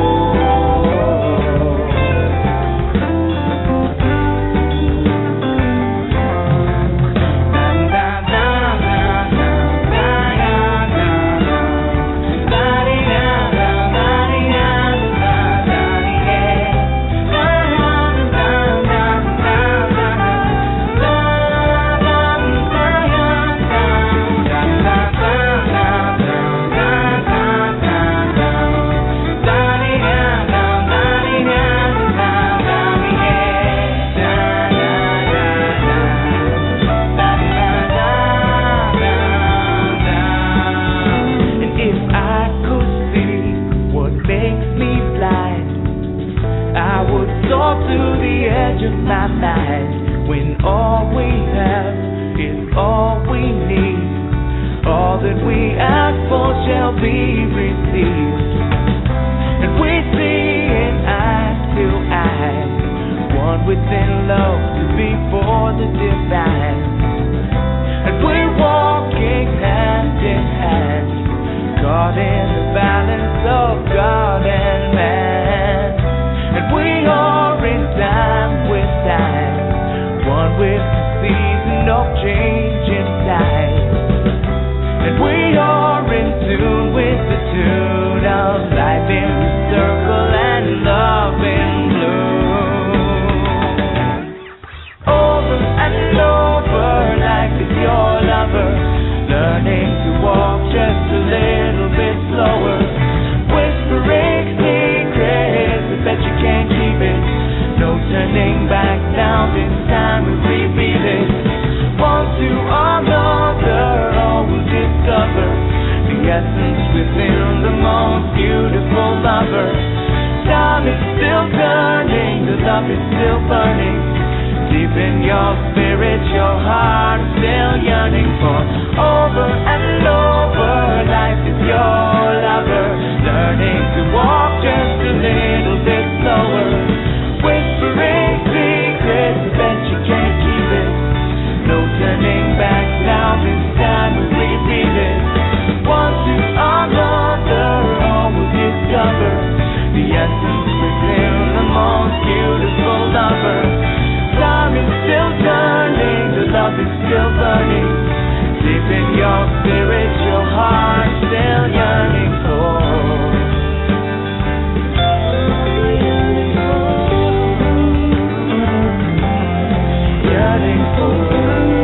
Yearning for.